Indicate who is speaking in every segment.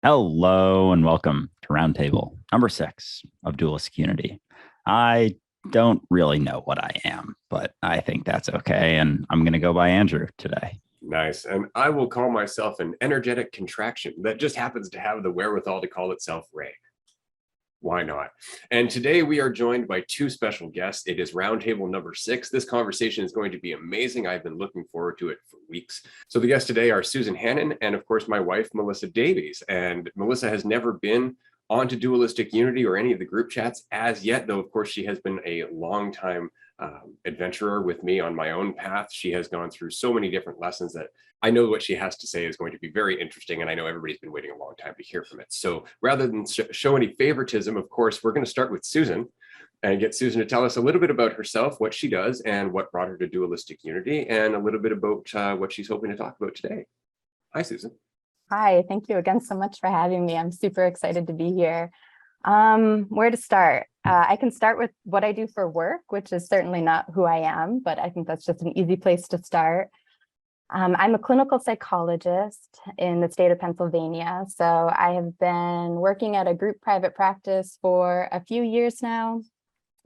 Speaker 1: Hello and welcome to Roundtable number 6 of Dualistic Unity. I don't really know what I am, but I think that's okay. And I'm going to go by Andrew today.
Speaker 2: Nice. And I will call myself an energetic contraction that just happens to have the wherewithal to call itself Ray. Why not? And today we are joined by two special guests. It is Roundtable number 6. This conversation is going to be amazing. I've been looking forward to it for weeks. So the guests today are Susan Hannan and, of course, my wife, Melissa Davies. And Melissa has never been onto Dualistic Unity or any of the group chats as yet, though, of course, she has been a long time adventurer with me on my own path. She has gone through so many different lessons that I know what she has to say is going to be very interesting, and I know everybody's been waiting a long time to hear from it. So rather than show any favoritism, of course, we're going to start with Susan and get Susan to tell us a little bit about herself, what she does, and what brought her to Dualistic Unity, and a little bit about what she's hoping to talk about today. Hi, Susan.
Speaker 3: Hi, thank you again so much for having me. I'm super excited to be here. Where to start? I can start with what I do for work, which is certainly not who I am, but I think that's just an easy place to start. I'm a clinical psychologist in the state of Pennsylvania. So I have been working at a group private practice for a few years now.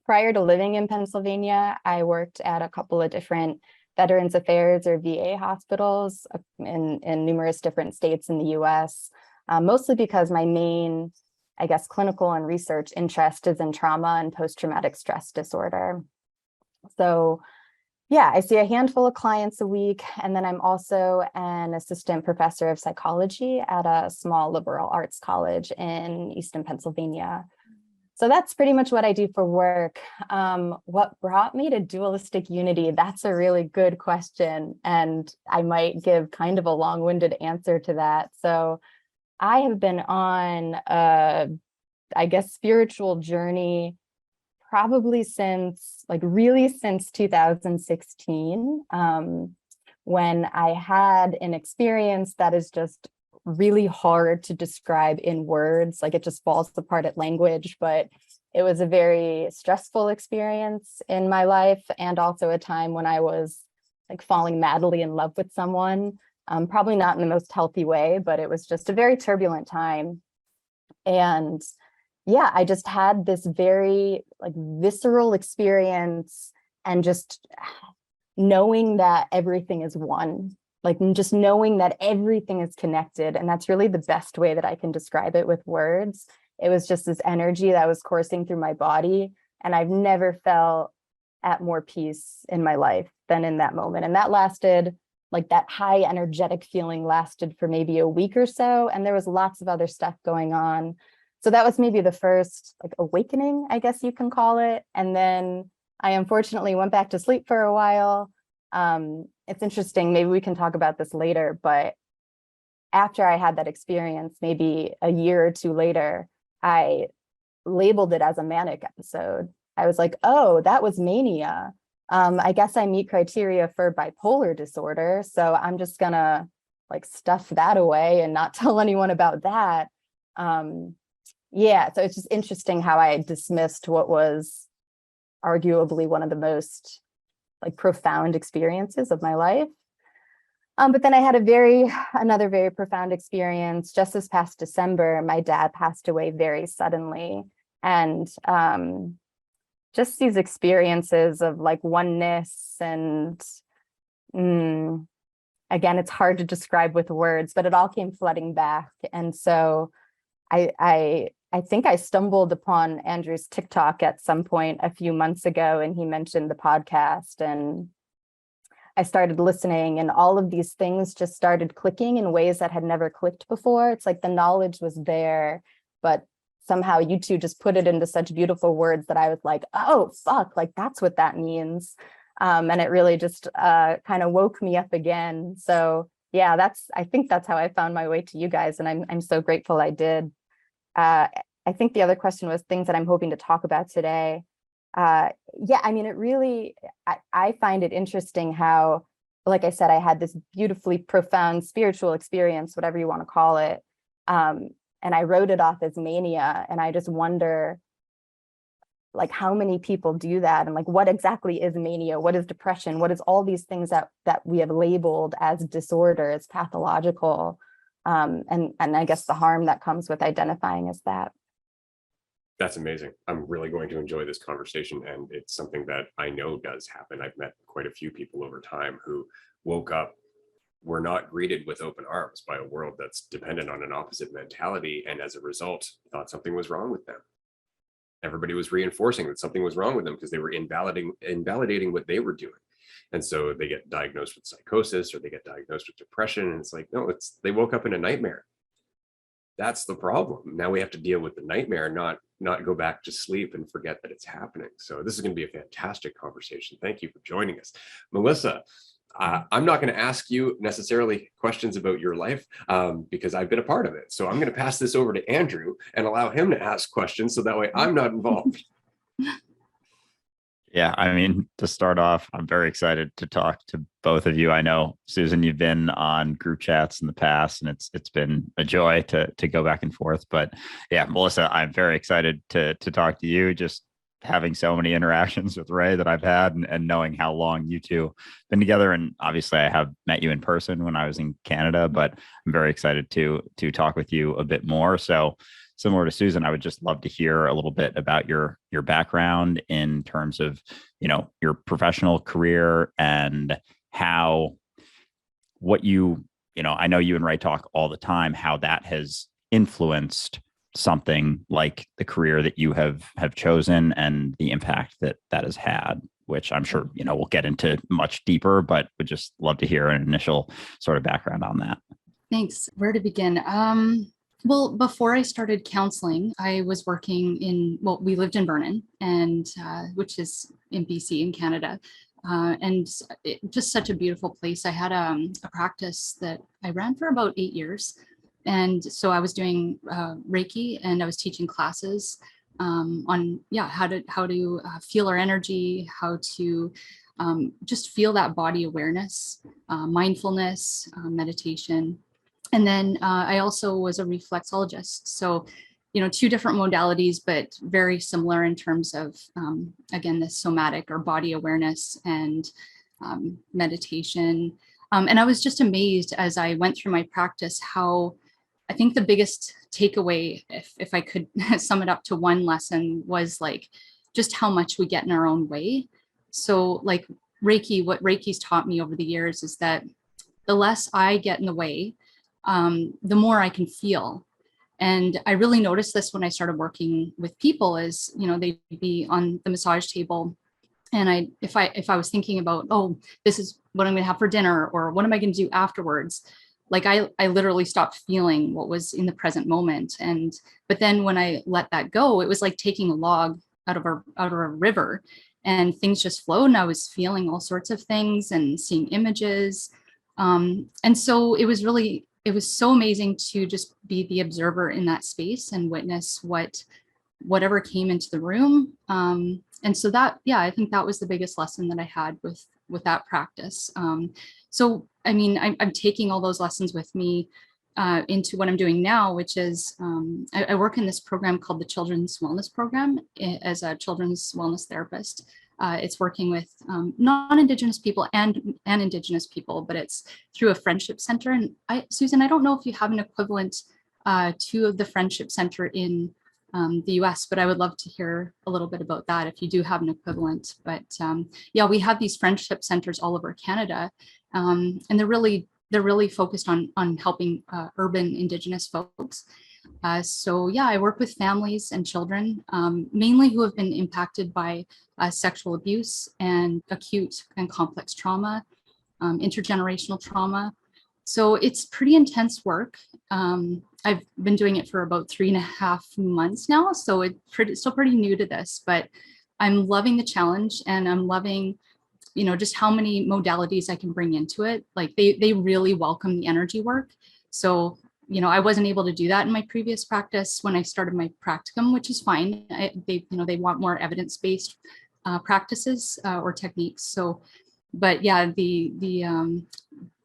Speaker 3: Prior to living in Pennsylvania, I worked at a couple of different Veterans Affairs or VA hospitals in numerous different states in the US, mostly because my main, I guess, clinical and research interest is in trauma and post-traumatic stress disorder. So yeah, I see a handful of clients a week, and then I'm also an assistant professor of psychology at a small liberal arts college in Easton, Pennsylvania. So that's pretty much what I do for work. What brought me to Dualistic Unity? That's a really good question, and I might give kind of a long-winded answer to that. So I have been on a, I guess, spiritual journey probably since 2016, when I had an experience that is just really hard to describe in words. Like, it just falls apart at language, but it was a very stressful experience in my life, and also a time when I was like falling madly in love with someone, probably not in the most healthy way, but it was just a very turbulent time. And yeah, I just had this very visceral experience, and just knowing that everything is one, just knowing that everything is connected. And that's really the best way that I can describe it with words. It was just this energy that was coursing through my body, and I've never felt at more peace in my life than in that moment. And that lasted, that high energetic feeling lasted for maybe a week or so, and there was lots of other stuff going on. So that was maybe the first awakening, I guess you can call it. And then I unfortunately went back to sleep for a while. It's interesting, maybe we can talk about this later, but after I had that experience, maybe a year or two later, I labeled it as a manic episode. I was like, oh, that was mania. I guess I meet criteria for bipolar disorder. So I'm just gonna stuff that away and not tell anyone about that. Yeah, so it's just interesting how I dismissed what was arguably one of the most profound experiences of my life. But then I had another very profound experience just this past December. My dad passed away very suddenly, and just these experiences of oneness and again, it's hard to describe with words, but it all came flooding back. And so I think I stumbled upon Andrew's TikTok at some point a few months ago, and he mentioned the podcast, and I started listening, and all of these things just started clicking in ways that had never clicked before. It's like the knowledge was there, but somehow you two just put it into such beautiful words that I was like, oh, fuck, that's what that means. And it really just kind of woke me up again. So yeah, I think that's how I found my way to you guys, and I'm so grateful I did. I think the other question was things that I'm hoping to talk about today. Yeah, I mean, I find it interesting how, like I said, I had this beautifully profound spiritual experience, whatever you want to call it. And I wrote it off as mania. And I just wonder, how many people do that? And what exactly is mania? What is depression? What is all these things that we have labeled as disorder, as pathological? and I guess the harm that comes with identifying as that.
Speaker 2: That's amazing. I'm really going to enjoy this conversation, and it's something that I know does happen. I've met quite a few people over time who woke up, were not greeted with open arms by a world that's dependent on an opposite mentality, and as a result, thought something was wrong with them. Everybody was reinforcing that something was wrong with them because they were invalidating what they were doing. And so they get diagnosed with psychosis, or they get diagnosed with depression, and it's like, no, they woke up in a nightmare. That's the problem. Now we have to deal with the nightmare, not go back to sleep and forget that it's happening. So this is going to be a fantastic conversation. Thank you for joining us. Melissa, I'm not going to ask you necessarily questions about your life because I've been a part of it. So I'm going to pass this over to Andrew and allow him to ask questions so that way I'm not involved.
Speaker 1: Yeah, I mean, to start off, I'm very excited to talk to both of you. I know, Susan, you've been on group chats in the past, and it's been a joy to go back and forth. But yeah, Melissa, I'm very excited to talk to you. Just having so many interactions with Ray that I've had, and knowing how long you two been together. And obviously, I have met you in person when I was in Canada, but I'm very excited to talk with you a bit more. So, similar to Susan, I would just love to hear a little bit about your background in terms of, your professional career and how I know you and Ray talk all the time, how that has influenced something like the career that you have chosen and the impact that has had, which I'm sure, we'll get into much deeper, but would just love to hear an initial sort of background on that.
Speaker 4: Thanks. Where to begin? Well, before I started counseling, I was working we lived in Vernon, and which is in BC in Canada. And just such a beautiful place. I had a practice that I ran for about 8 years. And so I was doing Reiki, and I was teaching classes on how to feel our energy, how to just feel that body awareness, mindfulness, meditation. And then I also was a reflexologist. So, 2 different modalities, but very similar in terms of, again, the somatic or body awareness and meditation. And I was just amazed as I went through my practice how I think the biggest takeaway, if I could sum it up to one lesson, was like just how much we get in our own way. So like Reiki, what Reiki's taught me over the years is that the less I get in the way, the more I can feel. And I really noticed this when I started working with people is, they'd be on the massage table. And if I was thinking about, oh, this is what I'm going to have for dinner, or what am I going to do afterwards? Like I literally stopped feeling what was in the present moment. But then when I let that go, it was like taking a log out of a river, and things just flowed, and I was feeling all sorts of things and seeing images. And so it was so amazing to just be the observer in that space and witness whatever came into the room. And so I think that was the biggest lesson that I had with that practice. So, I mean, I'm taking all those lessons with me into what I'm doing now, which is I work in this program called the Children's Wellness Program as a children's wellness therapist. It's working with non-Indigenous people and Indigenous people, but it's through a friendship center. And Susan, I don't know if you have an equivalent to the friendship center in the US, but I would love to hear a little bit about that if you do have an equivalent. But we have these friendship centers all over Canada, and they're really focused on helping urban Indigenous folks. I work with families and children, mainly who have been impacted by sexual abuse and acute and complex trauma, intergenerational trauma. So it's pretty intense work. I've been doing it for about 3.5 months now, so it's still pretty new to this, but I'm loving the challenge, and I'm loving, just how many modalities I can bring into it. Like they really welcome the energy work. So, I wasn't able to do that in my previous practice when I started my practicum, which is fine. They want more evidence-based practices or techniques. So, but yeah, the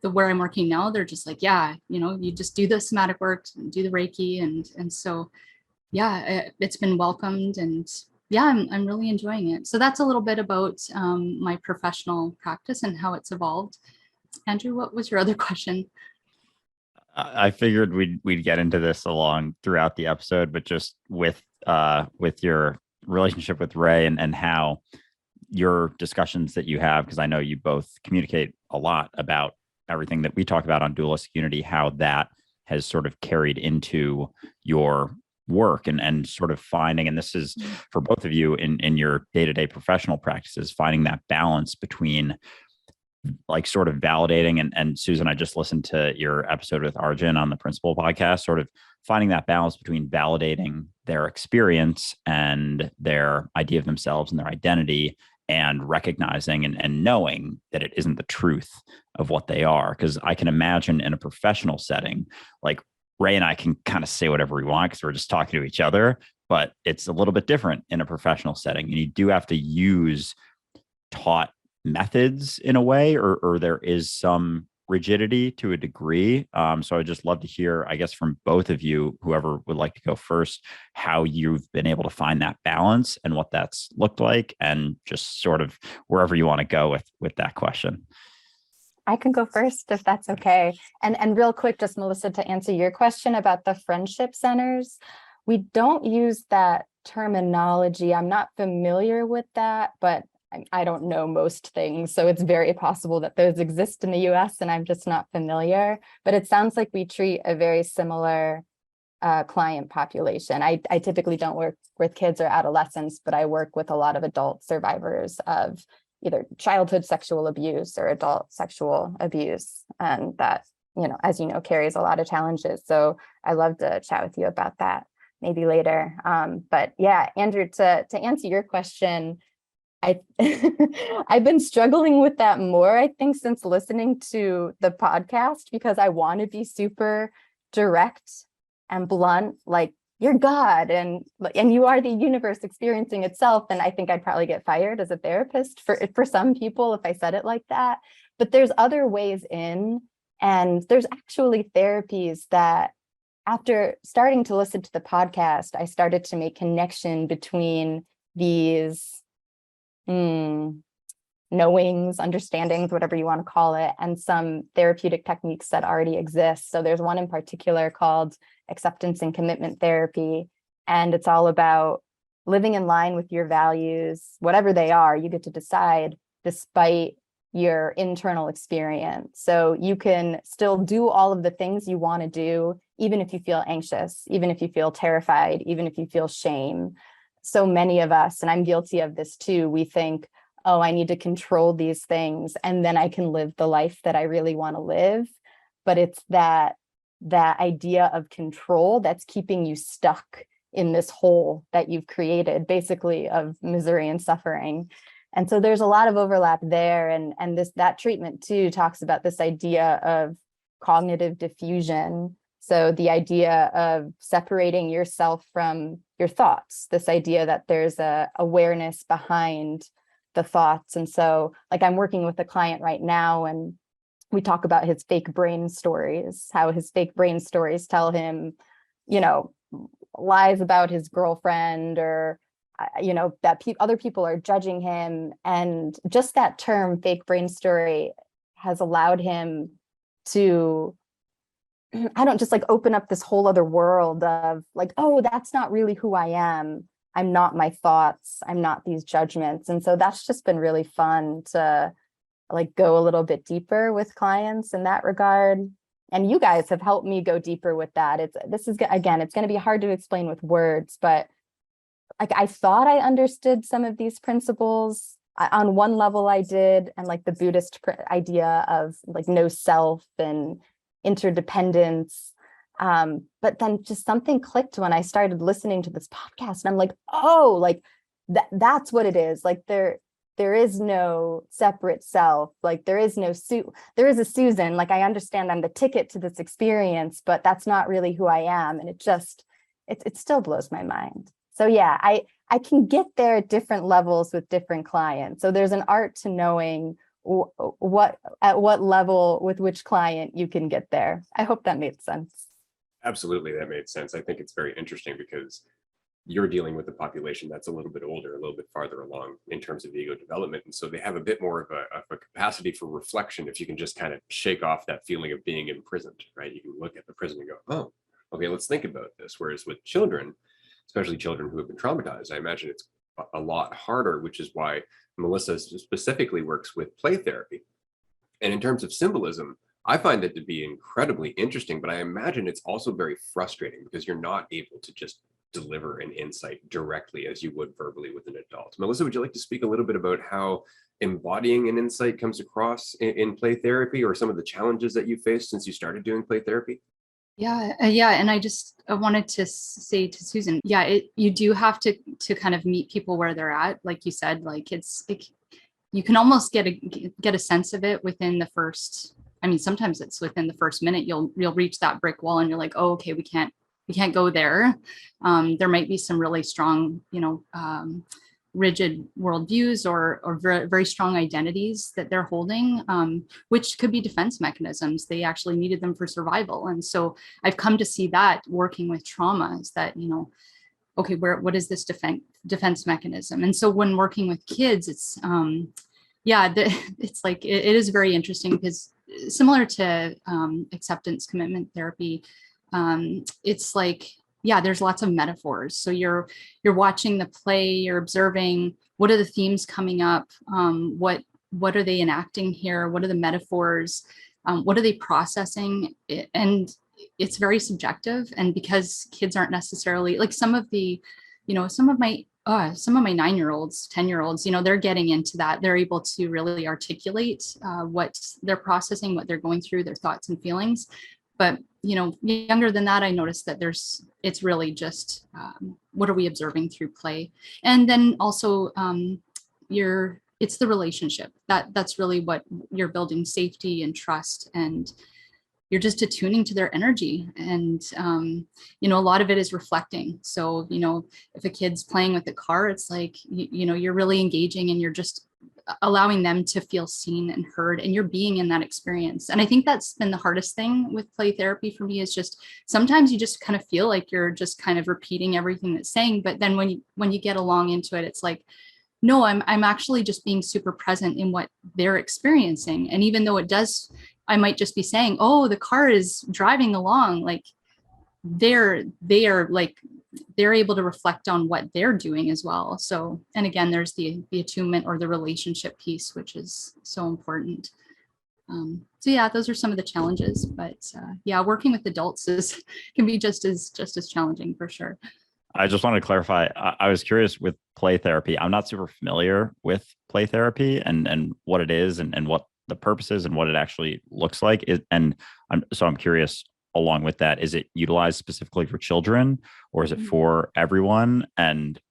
Speaker 4: where I'm working now, they're just like, you just do the somatic work, do the Reiki. And so, it's been welcomed, and I'm really enjoying it. So that's a little bit about my professional practice and how it's evolved. Andrew, what was your other question?
Speaker 1: I figured we'd get into this along throughout the episode, but just with your relationship with Ray and how your discussions that you have, because I know you both communicate a lot about everything that we talk about on Dualistic Unity, how that has sort of carried into your work and sort of finding, and this is for both of you in your day-to-day professional practices, finding that balance between like sort of validating and Susan, I just listened to your episode with Arjun on the Principal podcast, sort of finding that balance between validating their experience and their idea of themselves and their identity, and recognizing and knowing that it isn't the truth of what they are. Because I can imagine in a professional setting, like Ray and I can kind of say whatever we want because we're just talking to each other, but it's a little bit different in a professional setting. And you do have to use taught methods in a way, or there is some rigidity to a degree. So I'd just love to hear, I guess, from both of you, whoever would like to go first, how you've been able to find that balance and what that's looked like, and just sort of wherever you want to go with that question.
Speaker 3: I can go first if that's okay. And real quick, just Melissa, to answer your question about the friendship centers, we don't use that terminology. I'm not familiar with that, but I don't know most things. So it's very possible that those exist in the US and I'm just not familiar. But it sounds like we treat a very similar client population. I typically don't work with kids or adolescents, but I work with a lot of adult survivors of either childhood sexual abuse or adult sexual abuse. And that, as you know, carries a lot of challenges. So I love to chat with you about that maybe later. But yeah, Andrew, to answer your question, I've been struggling with that more, I think, since listening to the podcast, because I want to be super direct and blunt, like you're God and you are the universe experiencing itself. And I think I'd probably get fired as a therapist for some people if I said it like that. But there's other ways in, and there's actually therapies that after starting to listen to the podcast, I started to make connection between these knowings, understandings, whatever you want to call it, and some therapeutic techniques that already exist. So there's one in particular called acceptance and commitment therapy. And it's all about living in line with your values, whatever they are, you get to decide despite your internal experience. So you can still do all of the things you want to do, even if you feel anxious, even if you feel terrified, even if you feel shame. So many of us, and I'm guilty of this too, we think, oh, I need to control these things and then I can live the life that I really want to live. But it's that idea of control that's keeping you stuck in this hole that you've created, basically, of misery and suffering. And so there's a lot of overlap there. And that treatment too talks about this idea of cognitive diffusion. So the idea of separating yourself from your thoughts, this idea that there's a awareness behind the thoughts. And so, like, I'm working with a client right now, and we talk about his fake brain stories, how his fake brain stories tell him, lies about his girlfriend, or, that other people are judging him. And just that term, fake brain story, has allowed him to just like open up this whole other world of like, oh, that's not really who I am. I'm not my thoughts. I'm not these judgments. And so that's just been really fun to like go a little bit deeper with clients in that regard. And you guys have helped me go deeper with that. It's going to be hard to explain with words, but like I thought I understood some of these principles. On one level I did, and like the Buddhist idea of like no self and interdependence. But then just something clicked when I started listening to this podcast, and I'm like, oh, like that's what it is. Like there is no separate self. Like there is there is a Susan. Like I understand I'm the ticket to this experience, but that's not really who I am. And it still blows my mind. So yeah, I can get there at different levels with different clients. So there's an art to knowing at what level with which client you can get there. I hope that made sense.
Speaker 2: Absolutely, that made sense. I think it's very interesting because you're dealing with a population that's a little bit older, a little bit farther along in terms of ego development. And so they have a bit more of a capacity for reflection if you can just kind of shake off that feeling of being imprisoned, right? You can look at the prison and go, oh, okay, let's think about this. Whereas with children, especially children who have been traumatized, I imagine it's a lot harder, which is why Melissa specifically works with play therapy. And in terms of symbolism, I find it to be incredibly interesting, but I imagine it's also very frustrating because you're not able to just deliver an insight directly as you would verbally with an adult. Melissa, would you like to speak a little bit about how embodying an insight comes across in play therapy, or some of the challenges that you faced since you started doing play therapy?
Speaker 4: Yeah. And I wanted to say to Susan, you do have to kind of meet people where they're at. Like you said, like you can almost get a sense of it within the first, I mean, sometimes it's within the first minute, you'll reach that brick wall and you're like, oh, okay, we can't go there. There might be some really strong, rigid worldviews or very, very strong identities that they're holding, which could be defense mechanisms. They actually needed them for survival. And so I've come to see that working with trauma is that, okay, what is this defense mechanism? And so when working with kids, it's, it's like, it is very interesting because similar to acceptance commitment therapy, it's like, there's lots of metaphors. So you're watching the play, you're observing what are the themes coming up, what are they enacting here, what are the metaphors, what are they processing, and it's very subjective. And because kids aren't necessarily like some of my 9-year-olds, 10-year-olds, they're getting into that. They're able to really articulate what they're processing, what they're going through, their thoughts and feelings. But, younger than that, I noticed that it's really just what are we observing through play? And then also it's the relationship that's really what you're building, safety and trust, and you're just attuning to their energy. And, a lot of it is reflecting. So, if a kid's playing with a car, it's like, you're really engaging and you're just allowing them to feel seen and heard, and you're being in that experience. And I think that's been the hardest thing with play therapy for me, is just sometimes you just kind of feel like you're just kind of repeating everything that's saying. But then when you get along into it, it's like, no, I'm actually just being super present in what they're experiencing. And even though I might just be saying, oh, the car is driving along, like they're able to reflect on what they're doing as well. So, and again, there's the attunement or the relationship piece, which is so important. Those are some of the challenges, but working with adults can be just as challenging for sure.
Speaker 1: I just wanted to clarify. I was curious with play therapy. I'm not super familiar with play therapy and what it is and what the purpose is and what it actually looks like. I'm curious. Along with that, is it utilized specifically for children, or is it for everyone? And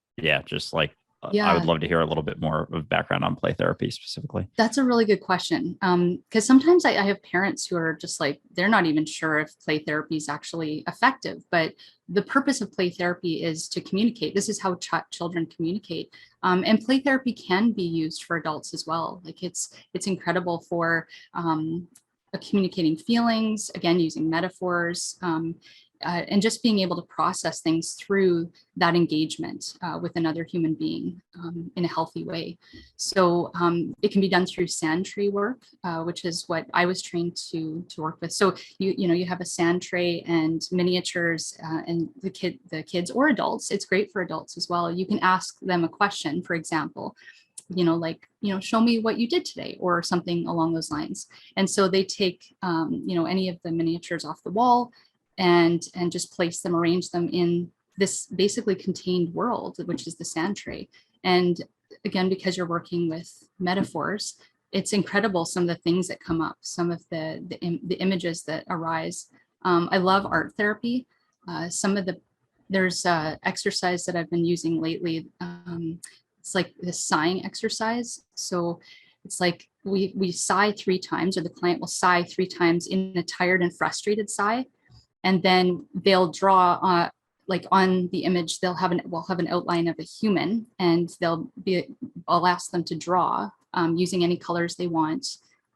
Speaker 1: just like I would love to hear a little bit more of background on play therapy specifically. That's
Speaker 4: a really good question. Because sometimes I have parents who are just like, they're not even sure if play therapy is actually effective, but the purpose of play therapy is to communicate. This is how children communicate. And play therapy can be used for adults as well. Like it's incredible for communicating feelings, again, using metaphors, and just being able to process things through that engagement with another human being in a healthy way. So it can be done through sand tray work, which is what I was trained to work with. So you have a sand tray and miniatures, and the kids or adults. It's great for adults as well. You can ask them a question, for example. Show me what you did today, or something along those lines. And so they take, any of the miniatures off the wall and just place them, arrange them in this basically contained world, which is the sand tray. And again, because you're working with metaphors, it's incredible some of the things that come up, some of the images that arise. I love art therapy. There's exercise that I've been using lately. It's like this sighing exercise. So it's like we sigh 3 times, or the client will sigh 3 times in a tired and frustrated sigh. And then they'll draw like on the image, we'll have an outline of a human, and I'll ask them to draw using any colors they want,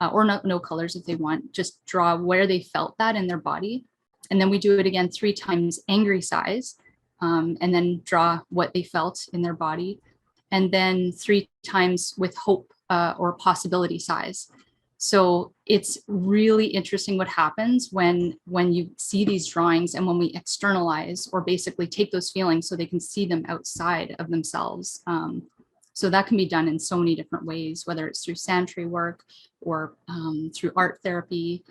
Speaker 4: or no colors if they want, just draw where they felt that in their body. And then we do it again 3 times, angry sighs. and then draw what they felt in their body. And then 3 times with hope or possibility size. So it's really interesting what happens when you see these drawings and when we externalize or basically take those feelings so they can see them outside of themselves. So that can be done in so many different ways, whether it's through sandtray work or through art therapy,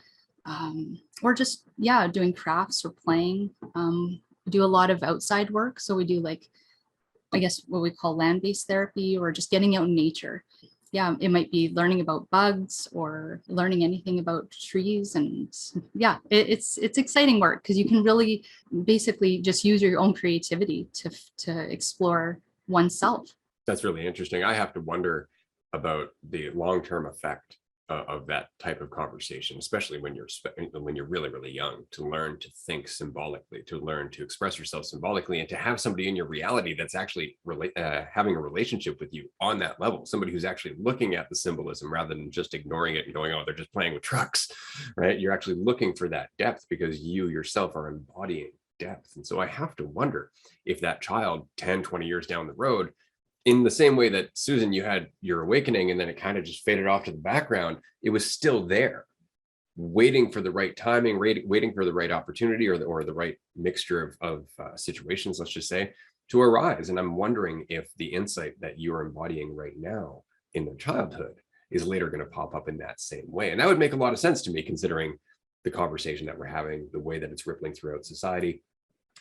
Speaker 4: or just, yeah, doing crafts or playing. We do a lot of outside work. So we do like, I guess what we call land-based therapy, or just getting out in nature. Yeah, it might be learning about bugs or learning anything about trees. And yeah, it's exciting work because you can really basically just use your own creativity to explore oneself.
Speaker 2: That's really interesting. I have to wonder about the long-term effect of that type of conversation, especially when you're really, really young, to learn to think symbolically, to learn to express yourself symbolically, and to have somebody in your reality that's actually having a relationship with you on that level, somebody who's actually looking at the symbolism rather than just ignoring it and going, oh, they're just playing with trucks, right? You're actually looking for that depth because you yourself are embodying depth. And so I have to wonder if that child 10, 20 years down the road, in the same way that Susan, you had your awakening and then it kind of just faded off to the background, it was still there, waiting for the right timing, waiting for the right opportunity or the right mixture of situations, let's just say, to arise. And I'm wondering if the insight that you're embodying right now in their childhood is later going to pop up in that same way. And that would make a lot of sense to me, considering the conversation that we're having, the way that it's rippling throughout society.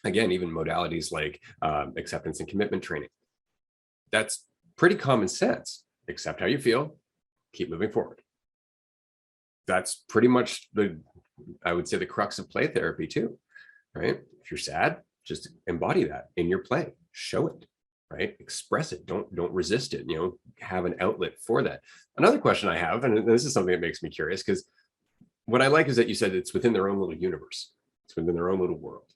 Speaker 2: Again, even modalities like acceptance and commitment training. That's pretty common sense. Accept how you feel, keep moving forward. That's pretty much I would say the crux of play therapy too, right? If you're sad, just embody that in your play, show it, right? Express it, don't resist it, have an outlet for that. Another question I have, and this is something that makes me curious, because what I like is that you said it's within their own little universe. It's within their own little world,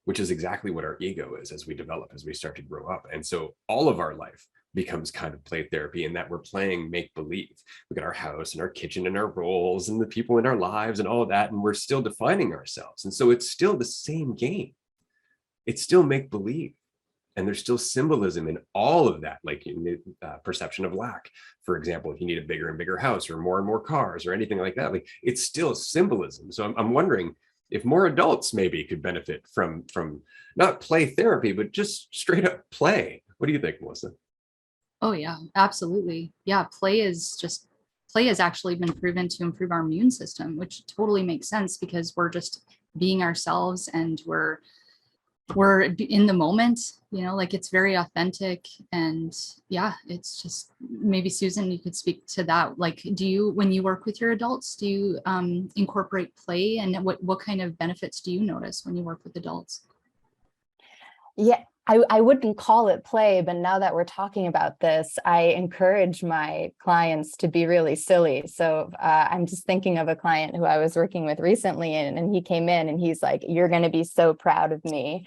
Speaker 2: which is exactly what our ego is as we develop, as we start to grow up. And so all of our life becomes kind of play therapy in that we're playing make-believe. We got our house and our kitchen and our roles and the people in our lives and all of that, and we're still defining ourselves. And so it's still the same game. It's still make-believe. And there's still symbolism in all of that, like perception of lack. For example, if you need a bigger and bigger house or more cars or anything like that, like it's still symbolism. So I'm wondering if more adults maybe could benefit from not play therapy, but just straight up play. What do you think, Melissa?
Speaker 4: Oh yeah, absolutely. Yeah, play has actually been proven to improve our immune system, which totally makes sense because we're just being ourselves and we're in the moment, like it's very authentic. And yeah, it's just, maybe Susan, you could speak to that. Like, when you work with your adults, do you incorporate play, and what kind of benefits do you notice when you work with adults?
Speaker 3: Yeah, I wouldn't call it play, but now that we're talking about this, I encourage my clients to be really silly. So I'm just thinking of a client who I was working with recently, and he came in and he's like, "You're going to be so proud of me."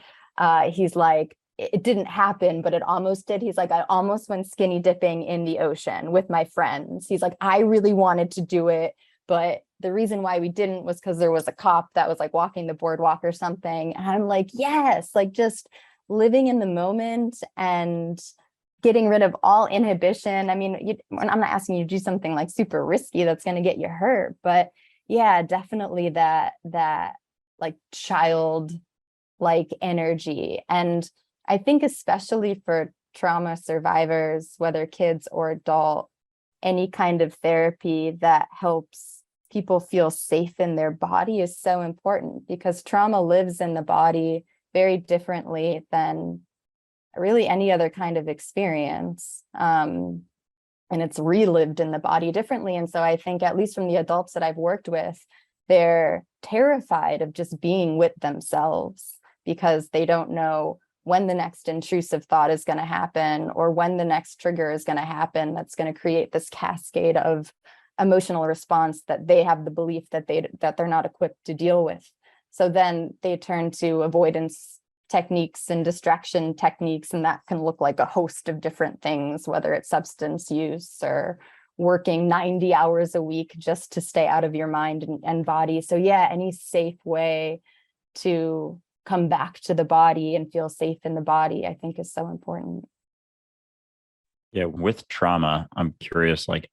Speaker 3: He's like, "It didn't happen, but it almost did." He's like, "I almost went skinny dipping in the ocean with my friends." He's like, "I really wanted to do it, but the reason why we didn't was because there was a cop that was like walking the boardwalk or something." And I'm like, yes, like just living in the moment and getting rid of all inhibition. I mean, I'm not asking you to do something like super risky that's going to get you hurt, but yeah, definitely that like child-like energy. And I think especially for trauma survivors, whether kids or adult, any kind of therapy that helps people feel safe in their body is so important, because trauma lives in the body very differently than really any other kind of experience. And it's relived in the body differently. And so I think, at least from the adults that I've worked with, they're terrified of just being with themselves because they don't know when the next intrusive thought is going to happen or when the next trigger is going to happen that's going to create this cascade of emotional response that they have the belief that they're not equipped to deal with. So then they turn to avoidance techniques and distraction techniques, and that can look like a host of different things, whether it's substance use or working 90 hours a week just to stay out of your mind and body. So yeah, any safe way to come back to the body and feel safe in the body, I think is so important.
Speaker 1: Yeah, with trauma, I'm curious, like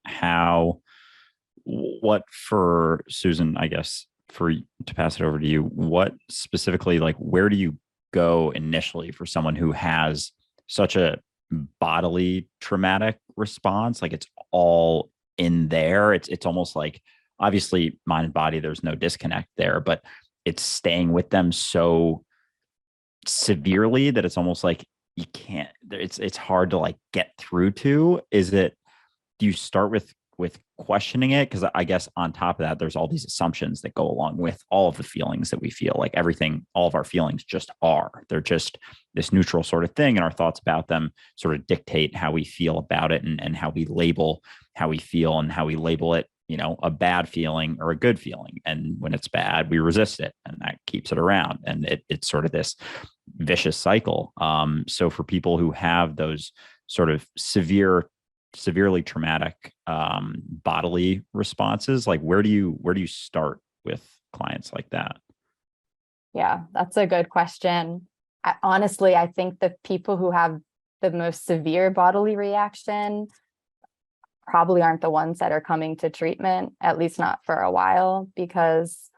Speaker 1: what for Susan, I guess, to pass it over to you, what specifically, like, where do you go initially for someone who has such a bodily traumatic response? Like, it's all in there. It's almost like, obviously, mind and body, there's no disconnect there, but it's staying with them so severely that it's almost like you can't, it's hard to like get through to. Do you start with questioning it? Because I guess on top of that, there's all these assumptions that go along with all of the feelings that we feel. Like everything, all of our feelings just are. They're just this neutral sort of thing, and our thoughts about them sort of dictate how we feel about it, and how we label how we feel, and how we label it, a bad feeling or a good feeling. And when it's bad, we resist it, and that keeps it around. And it's sort of this vicious cycle. So for people who have those sort of severely traumatic bodily responses, like where do you start with clients like that?
Speaker 3: Yeah, that's a good question. Honestly, I think the people who have the most severe bodily reaction probably aren't the ones that are coming to treatment, at least not for a while, because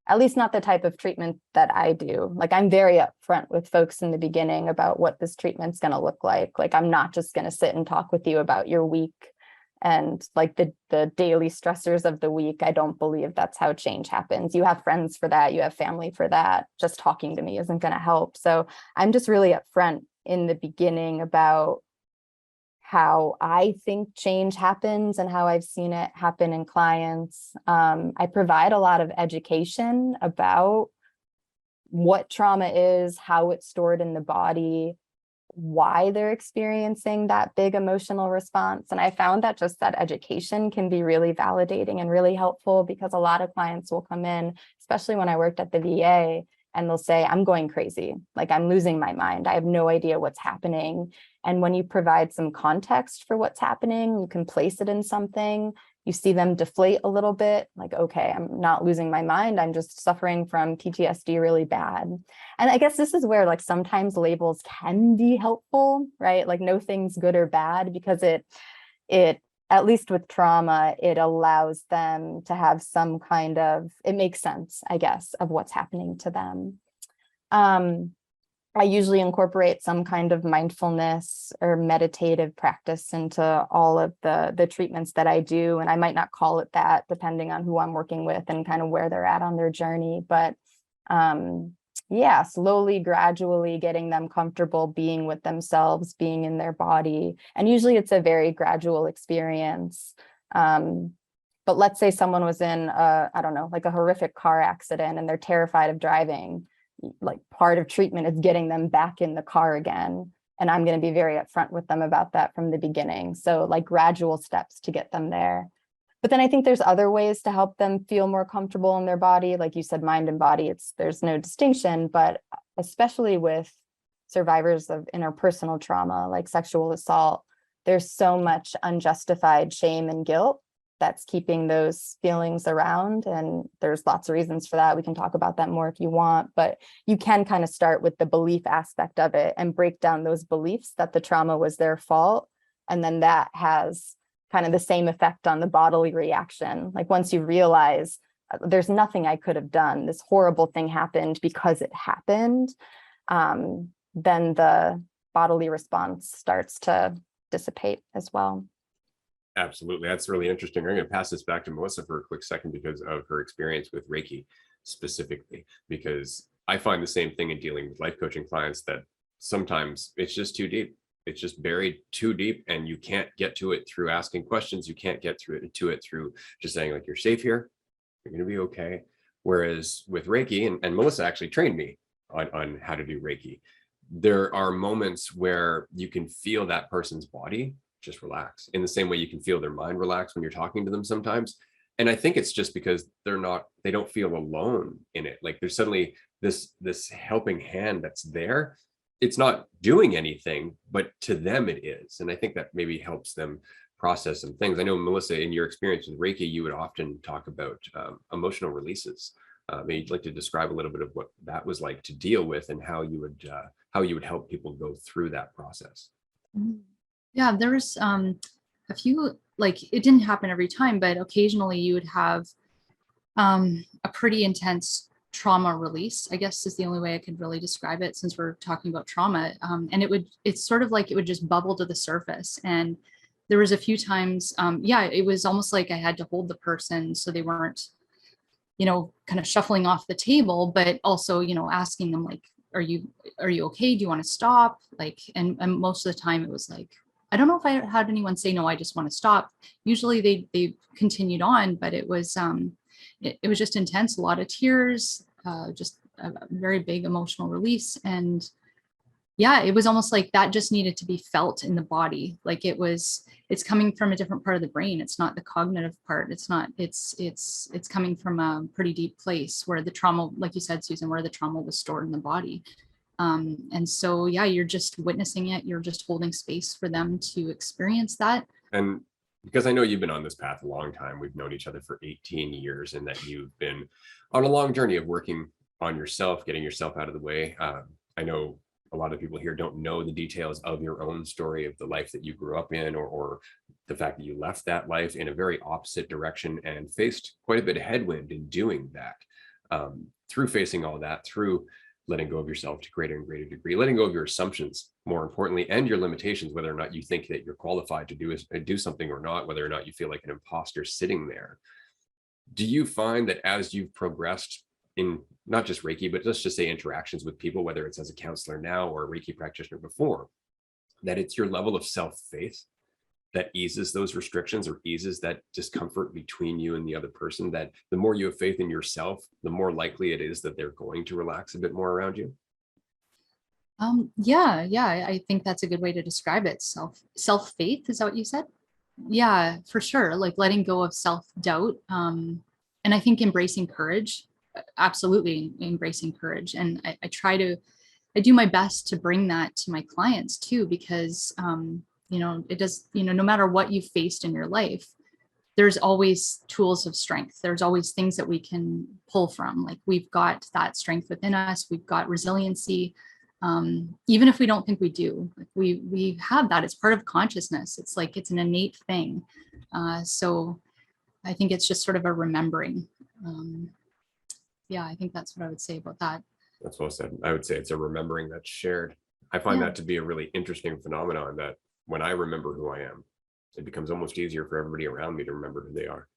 Speaker 3: at least not the type of treatment that I do. Like, I'm very upfront with folks in the beginning about what this treatment's going to look like. Like, I'm not just going to sit and talk with you about your week and like the daily stressors of the week. I don't believe that's how change happens. You have friends for that. You have family for that. Just talking to me isn't going to help. So I'm just really upfront in the beginning about how I think change happens and how I've seen it happen in clients. I provide a lot of education about what trauma is, how it's stored in the body, why they're experiencing that big emotional response. And I found that just that education can be really validating and really helpful, because a lot of clients will come in, especially when I worked at the VA, and they'll say, I'm going crazy. Like, I'm losing my mind. I have no idea what's happening. And when you provide some context for what's happening, you can place it in something, you see them deflate a little bit, like, okay, I'm not losing my mind. I'm just suffering from PTSD really bad. And I guess this is where like sometimes labels can be helpful, right? Like, no thing's good or bad, because it at least with trauma, it allows them to have some kind of, it makes sense, I guess, of what's happening to them. I usually incorporate some kind of mindfulness or meditative practice into all of the treatments that I do. And I might not call it that, depending on who I'm working with and kind of where they're at on their journey. But yeah, slowly, gradually getting them comfortable being with themselves, being in their body. And usually it's a very gradual experience. But let's say someone was in I don't know, like a horrific car accident and they're terrified of driving. Like, part of treatment is getting them back in the car again. And I'm going to be very upfront with them about that from the beginning. So like gradual steps to get them there. But then I think there's other ways to help them feel more comfortable in their body. Like you said, mind and body, there's no distinction, but especially with survivors of interpersonal trauma, like sexual assault, there's so much unjustified shame and guilt that's keeping those feelings around. And there's lots of reasons for that. We can talk about that more if you want, but you can kind of start with the belief aspect of it and break down those beliefs that the trauma was their fault. And then that has kind of the same effect on the bodily reaction. Like, once you realize there's nothing I could have done, this horrible thing happened because it happened, then the bodily response starts to dissipate as well.
Speaker 2: Absolutely. That's really interesting. I'm going to pass this back to Melissa for a quick second because of her experience with Reiki specifically, because I find the same thing in dealing with life coaching clients, that sometimes it's just too deep. It's just buried too deep, and you can't get to it through asking questions. You can't get to it through just saying, like, you're safe here, you're going to be okay. Whereas with Reiki, and Melissa actually trained me on how to do Reiki, there are moments where you can feel that person's body just relax, in the same way you can feel their mind relax when you're talking to them sometimes. And I think it's just because they don't feel alone in it. Like, there's suddenly this helping hand that's there. It's not doing anything, but to them it is. And I think that maybe helps them process some things. I know, Melissa, in your experience with Reiki, you would often talk about emotional releases Maybe you'd like to describe a little bit of what that was like to deal with and how you would help people go through that process.
Speaker 4: Yeah, there was a few, like it didn't happen every time, but occasionally you would have a pretty intense trauma release, I guess is the only way I could really describe it, since we're talking about trauma. And it's sort of like it would just bubble to the surface. And there was a few times, yeah, it was almost like I had to hold the person so they weren't, kind of shuffling off the table, but also, asking them like, are you okay? Do you want to stop? Like, and most of the time it was like, I don't know if I had anyone say, no, I just want to stop. Usually they continued on, but it was, it was just intense, a lot of tears, just a very big emotional release. And yeah, it was almost like that just needed to be felt in the body. Like it's coming from a different part of the brain. It's not the cognitive part. It's coming from a pretty deep place where the trauma, like you said, Susan, where the trauma was stored in the body. And so, yeah, you're just witnessing it. You're just holding space for them to experience that.
Speaker 2: And because I know you've been on this path a long time, we've known each other for 18 years, and that you've been on a long journey of working on yourself, getting yourself out of the way. I know a lot of people here don't know the details of your own story of the life that you grew up in, or the fact that you left that life in a very opposite direction and faced quite a bit of headwind in doing that. Through facing all that, through letting go of yourself to greater and greater degree, letting go of your assumptions, more importantly, and your limitations, whether or not you think that you're qualified to do something or not, whether or not you feel like an imposter sitting there. Do you find that as you've progressed in not just Reiki, but let's just say interactions with people, whether it's as a counselor now or a Reiki practitioner before, that it's your level of self-faith that eases those restrictions or eases that discomfort between you and the other person, that the more you have faith in yourself, the more likely it is that they're going to relax a bit more around you?
Speaker 4: Yeah, I think that's a good way to describe it. Self-faith, is that what you said? Yeah, for sure. Like letting go of self-doubt. And I think embracing courage, absolutely embracing courage. And I do my best to bring that to my clients too, because, it does, no matter what you've faced in your life, there's always tools of strength. There's always things that we can pull from. Like we've got that strength within us. We've got resiliency. Even if we don't think we do, like we have that. It's part of consciousness. It's like, it's an innate thing. So I think it's just sort of a remembering. Yeah, I think that's what I would say about that.
Speaker 2: That's well said. I would say it's a remembering that's shared. I find that to be a really interesting phenomenon, that when I remember who I am, it becomes almost easier for everybody around me to remember who they are.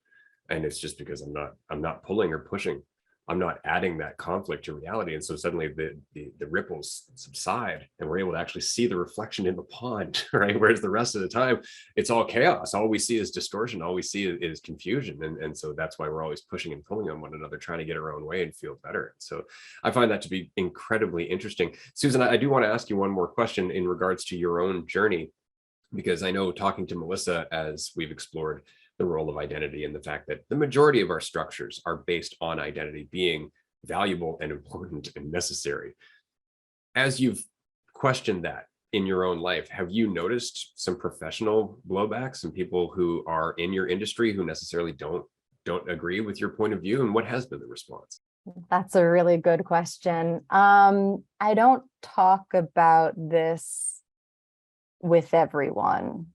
Speaker 2: And it's just because I'm not pulling or pushing. I'm not adding that conflict to reality. And so suddenly the ripples subside and we're able to actually see the reflection in the pond, right? Whereas the rest of the time, it's all chaos. All we see is distortion. All we see is confusion. And so that's why we're always pushing and pulling on one another, trying to get our own way and feel better. So I find that to be incredibly interesting. Susan, I do want to ask you one more question in regards to your own journey, because I know, talking to Melissa, as we've explored the role of identity and the fact that the majority of our structures are based on identity being valuable and important and necessary. As you've questioned that in your own life, have you noticed some professional blowback, some people who are in your industry who necessarily don't agree with your point of view? And what has been the response?
Speaker 3: That's a really good question. I don't talk about this with everyone.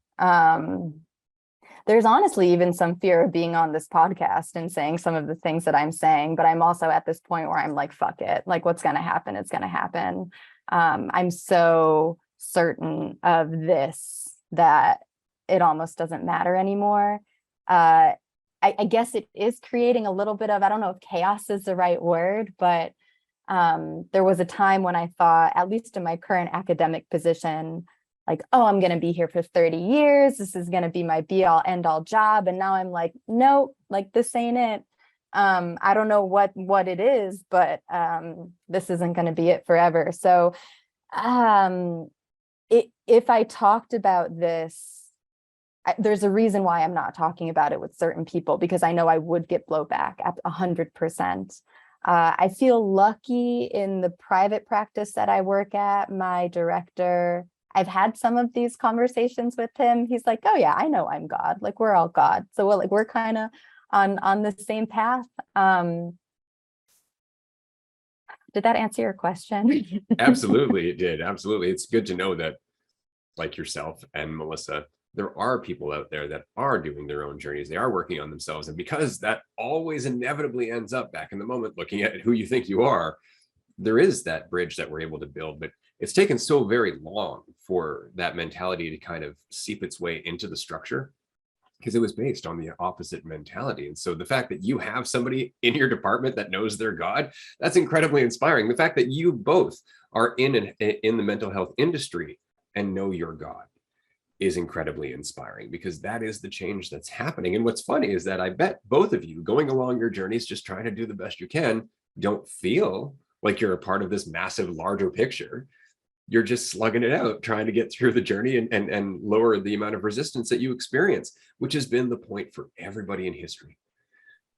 Speaker 3: There's honestly even some fear of being on this podcast and saying some of the things that I'm saying, but I'm also at this point where I'm like, fuck it, like what's going to happen, it's going to happen. I'm so certain of this that it almost doesn't matter anymore. I guess it is creating a little bit of, I don't know if chaos is the right word, but there was a time when I thought, at least in my current academic position, like, oh, I'm going to be here for 30 years. This is going to be my be all end all job. And now I'm like, no, like this ain't it. I don't know what it is, but this isn't going to be it forever. So if I talked about this, there's a reason why I'm not talking about it with certain people, because I know I would get blowback at 100%. I feel lucky in the private practice that I work at. My director, I've had some of these conversations with him. He's like, oh yeah, I know I'm God. Like we're all God. So we're kind of on the same path. Did that answer your question?
Speaker 2: Absolutely, it did. Absolutely. It's good to know that, like yourself and Melissa, there are people out there that are doing their own journeys. They are working on themselves. And because that always inevitably ends up back in the moment, looking at who you think you are, there is that bridge that we're able to build. But it's taken so very long for that mentality to kind of seep its way into the structure, because it was based on the opposite mentality. And so the fact that you have somebody in your department that knows their God, that's incredibly inspiring. The fact that you both are in the mental health industry and know your God is incredibly inspiring, because that is the change that's happening. And what's funny is that I bet both of you going along your journeys, just trying to do the best you can, don't feel like you're a part of this massive, larger picture. You're just slugging it out, trying to get through the journey and lower the amount of resistance that you experience, which has been the point for everybody in history.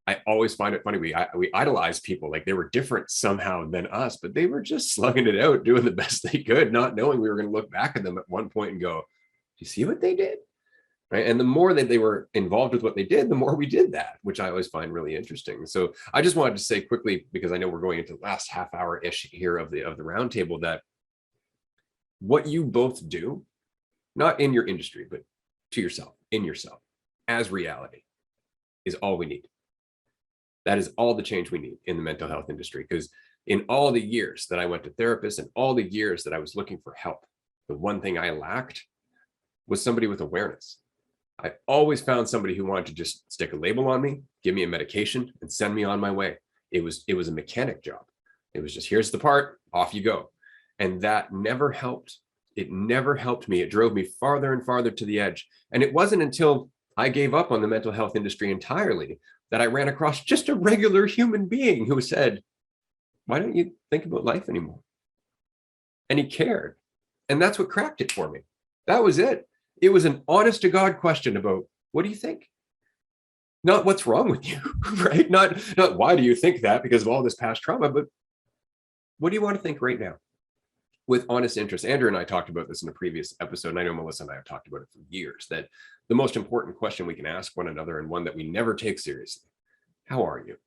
Speaker 2: I always find it funny. We idolize people like they were different somehow than us, but they were just slugging it out, doing the best they could, not knowing we were going to look back at them at one point and go, "Do you see what they did?" Right? And the more that they were involved with what they did, the more we did that, which I always find really interesting. So I just wanted to say quickly, because I know we're going into the last half hour ish here of the roundtable, that what you both do, not in your industry, but to yourself, in yourself, as reality, is all we need. That is all the change we need in the mental health industry. Because in all the years that I went to therapists and all the years that I was looking for help, the one thing I lacked was somebody with awareness. I always found somebody who wanted to just stick a label on me, give me a medication, and send me on my way. It was a mechanic job. It was just, here's the part, off you go. And that never helped. It never helped me. It drove me farther and farther to the edge. And it wasn't until I gave up on the mental health industry entirely that I ran across just a regular human being who said, "Why don't you think about life anymore?" And he cared. And that's what cracked it for me. That was it. It was an honest to God question about, what do you think? Not what's wrong with you, right? Not why do you think that because of all this past trauma, but what do you want to think right now? With honest interest. Andrew and I talked about this in a previous episode, and I know Melissa and I have talked about it for years, that the most important question we can ask one another, and one that we never take seriously: how are you?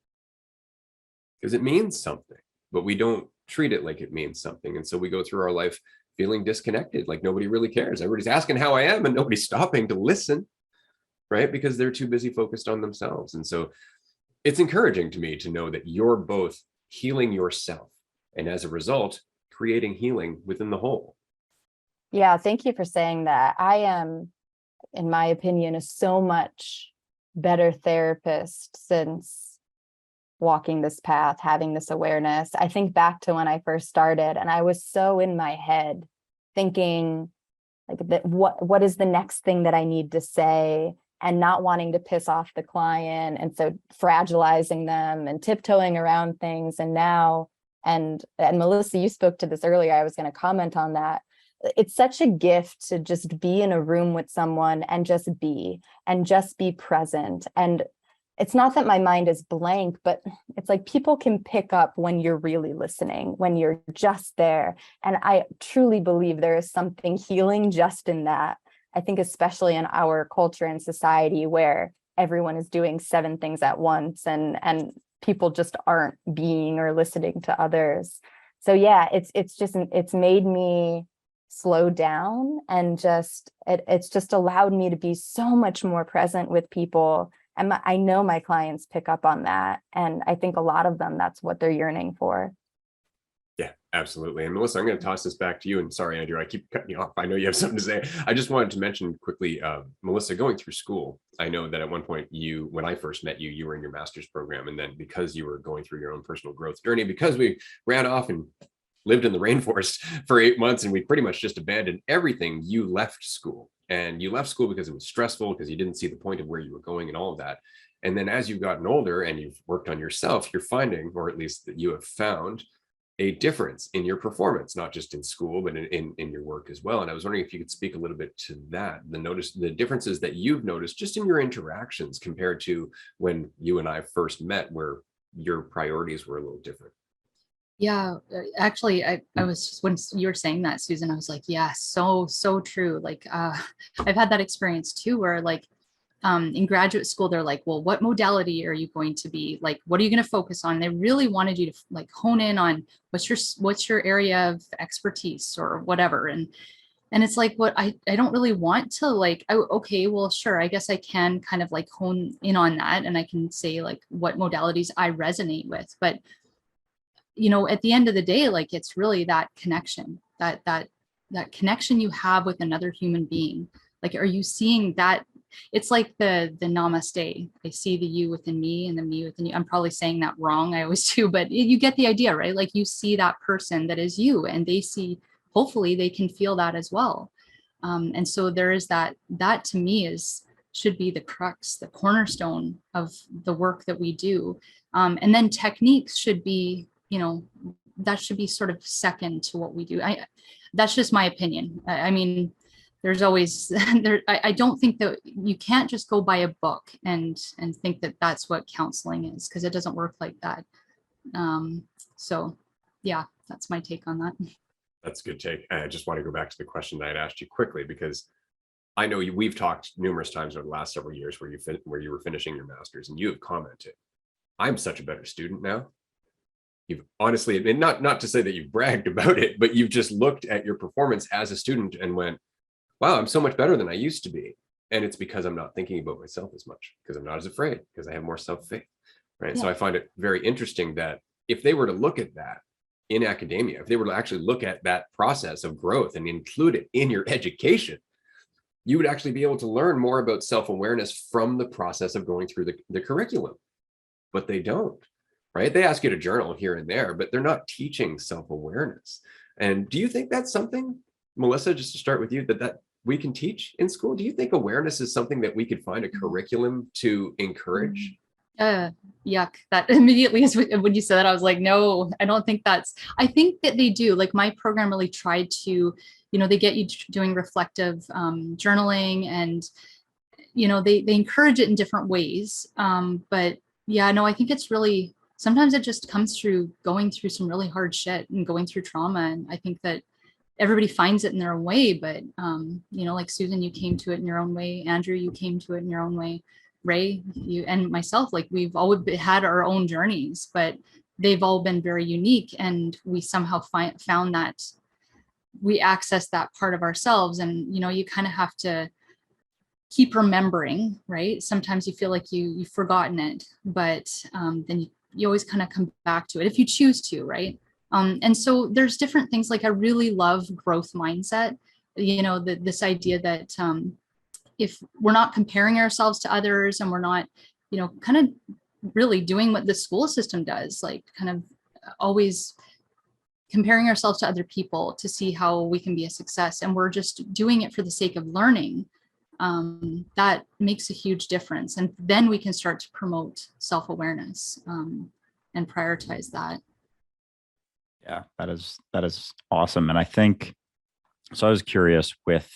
Speaker 2: Because it means something, but we don't treat it like it means something. And so we go through our life feeling disconnected, like nobody really cares. Everybody's asking how I am and nobody's stopping to listen, right? Because they're too busy focused on themselves. And so it's encouraging to me to know that you're both healing yourself, and as a result, creating healing within the whole.
Speaker 3: Yeah, thank you for saying that. I am, in my opinion, a so much better therapist since walking this path, having this awareness. I think back to when I first started, and I was so in my head thinking like that, what is the next thing that I need to say, and not wanting to piss off the client, and so fragilizing them and tiptoeing around things. And now, and Melissa, you spoke to this earlier, I was going to comment on that. It's such a gift to just be in a room with someone and just be present. And it's not that my mind is blank, but it's like people can pick up when you're really listening, when you're just there. And I truly believe there is something healing just in that. I think especially in our culture and society where everyone is doing 7 things at once, and people just aren't being or listening to others. So yeah, it's made me slow down, and it's just allowed me to be so much more present with people. And I know my clients pick up on that. And I think a lot of them, that's what they're yearning for.
Speaker 2: Yeah, absolutely. And Melissa, I'm going to toss this back to you. And sorry, Andrew, I keep cutting you off. I know you have something to say. I just wanted to mention quickly, Melissa, going through school, I know that at one point when I first met you, you were in your master's program. And then because you were going through your own personal growth journey, because we ran off and lived in the rainforest for 8 months and we pretty much just abandoned everything, you left school. And you left school because it was stressful, because you didn't see the point of where you were going and all of that. And then as you've gotten older and you've worked on yourself, you're finding, or at least that you have found, a difference in your performance, not just in school, but in your work as well. And I was wondering if you could speak a little bit to that, the differences that you've noticed just in your interactions compared to when you and I first met, where your priorities were a little different.
Speaker 4: Yeah, actually, I was, when you were saying that, Susan, I was like, yeah, so true. Like, I've had that experience too, where like in graduate school, they're like, well, what modality are you going to be? Like, what are you going to focus on? They really wanted you to like hone in on what's your area of expertise or whatever. And it's like, what I don't really want to like, okay, well, sure. I guess I can kind of like hone in on that. And I can say like what modalities I resonate with. But, at the end of the day, like it's really that connection, that connection you have with another human being. Like, are you seeing that? It's like the namaste. I see the you within me and the me within you. I'm probably saying that wrong. I always do, but you get the idea, right? Like you see that person that is you, and they see, hopefully they can feel that as well. And so there is that to me should be the crux, the cornerstone of the work that we do. And then techniques should be, that should be sort of second to what we do. That's just my opinion. I mean, there's always I don't think that you can't just go by a book and think that that's what counseling is, because it doesn't work like that. So yeah, that's my take on that.
Speaker 2: That's a good take. I just want to go back to the question that I had asked you quickly, because I know we've talked numerous times over the last several years where you were finishing your master's, and you have commented, I'm such a better student now. You've honestly, and not to say that you've bragged about it, but you've just looked at your performance as a student and went, wow, I'm so much better than I used to be. And it's because I'm not thinking about myself as much, because I'm not as afraid, because I have more self-faith, right? Yeah. So I find it very interesting that if they were to look at that in academia, if they were to actually look at that process of growth and include it in your education, you would actually be able to learn more about self-awareness from the process of going through the curriculum. But they don't, right? They ask you to journal here and there, but they're not teaching self-awareness. And do you think that's something, Melissa, just to start with you, that we can teach in school? Do you think awareness is something that we could find a curriculum to encourage?
Speaker 4: Yuck. That immediately is when you said that, I was like, no, I don't think I think that they do. Like my program really tried to, they get you doing reflective journaling, and, they encourage it in different ways. But yeah, no, I think it's really, sometimes it just comes through going through some really hard shit and going through trauma. And I think that everybody finds it in their own way, but like Susan, you came to it in your own way. Andrew, you came to it in your own way. Ray, you and myself, like we've always had our own journeys, but they've all been very unique, and we somehow found that we access that part of ourselves. And you kind of have to keep remembering, right? Sometimes you feel like you've forgotten it, but then you always kind of come back to it if you choose to, right? And so there's different things. Like I really love growth mindset, this idea that if we're not comparing ourselves to others, and we're not, kind of really doing what the school system does, like kind of always comparing ourselves to other people to see how we can be a success, and we're just doing it for the sake of learning, that makes a huge difference. And then we can start to promote self-awareness and prioritize that.
Speaker 1: Yeah, that is awesome. And I think, so I was curious with,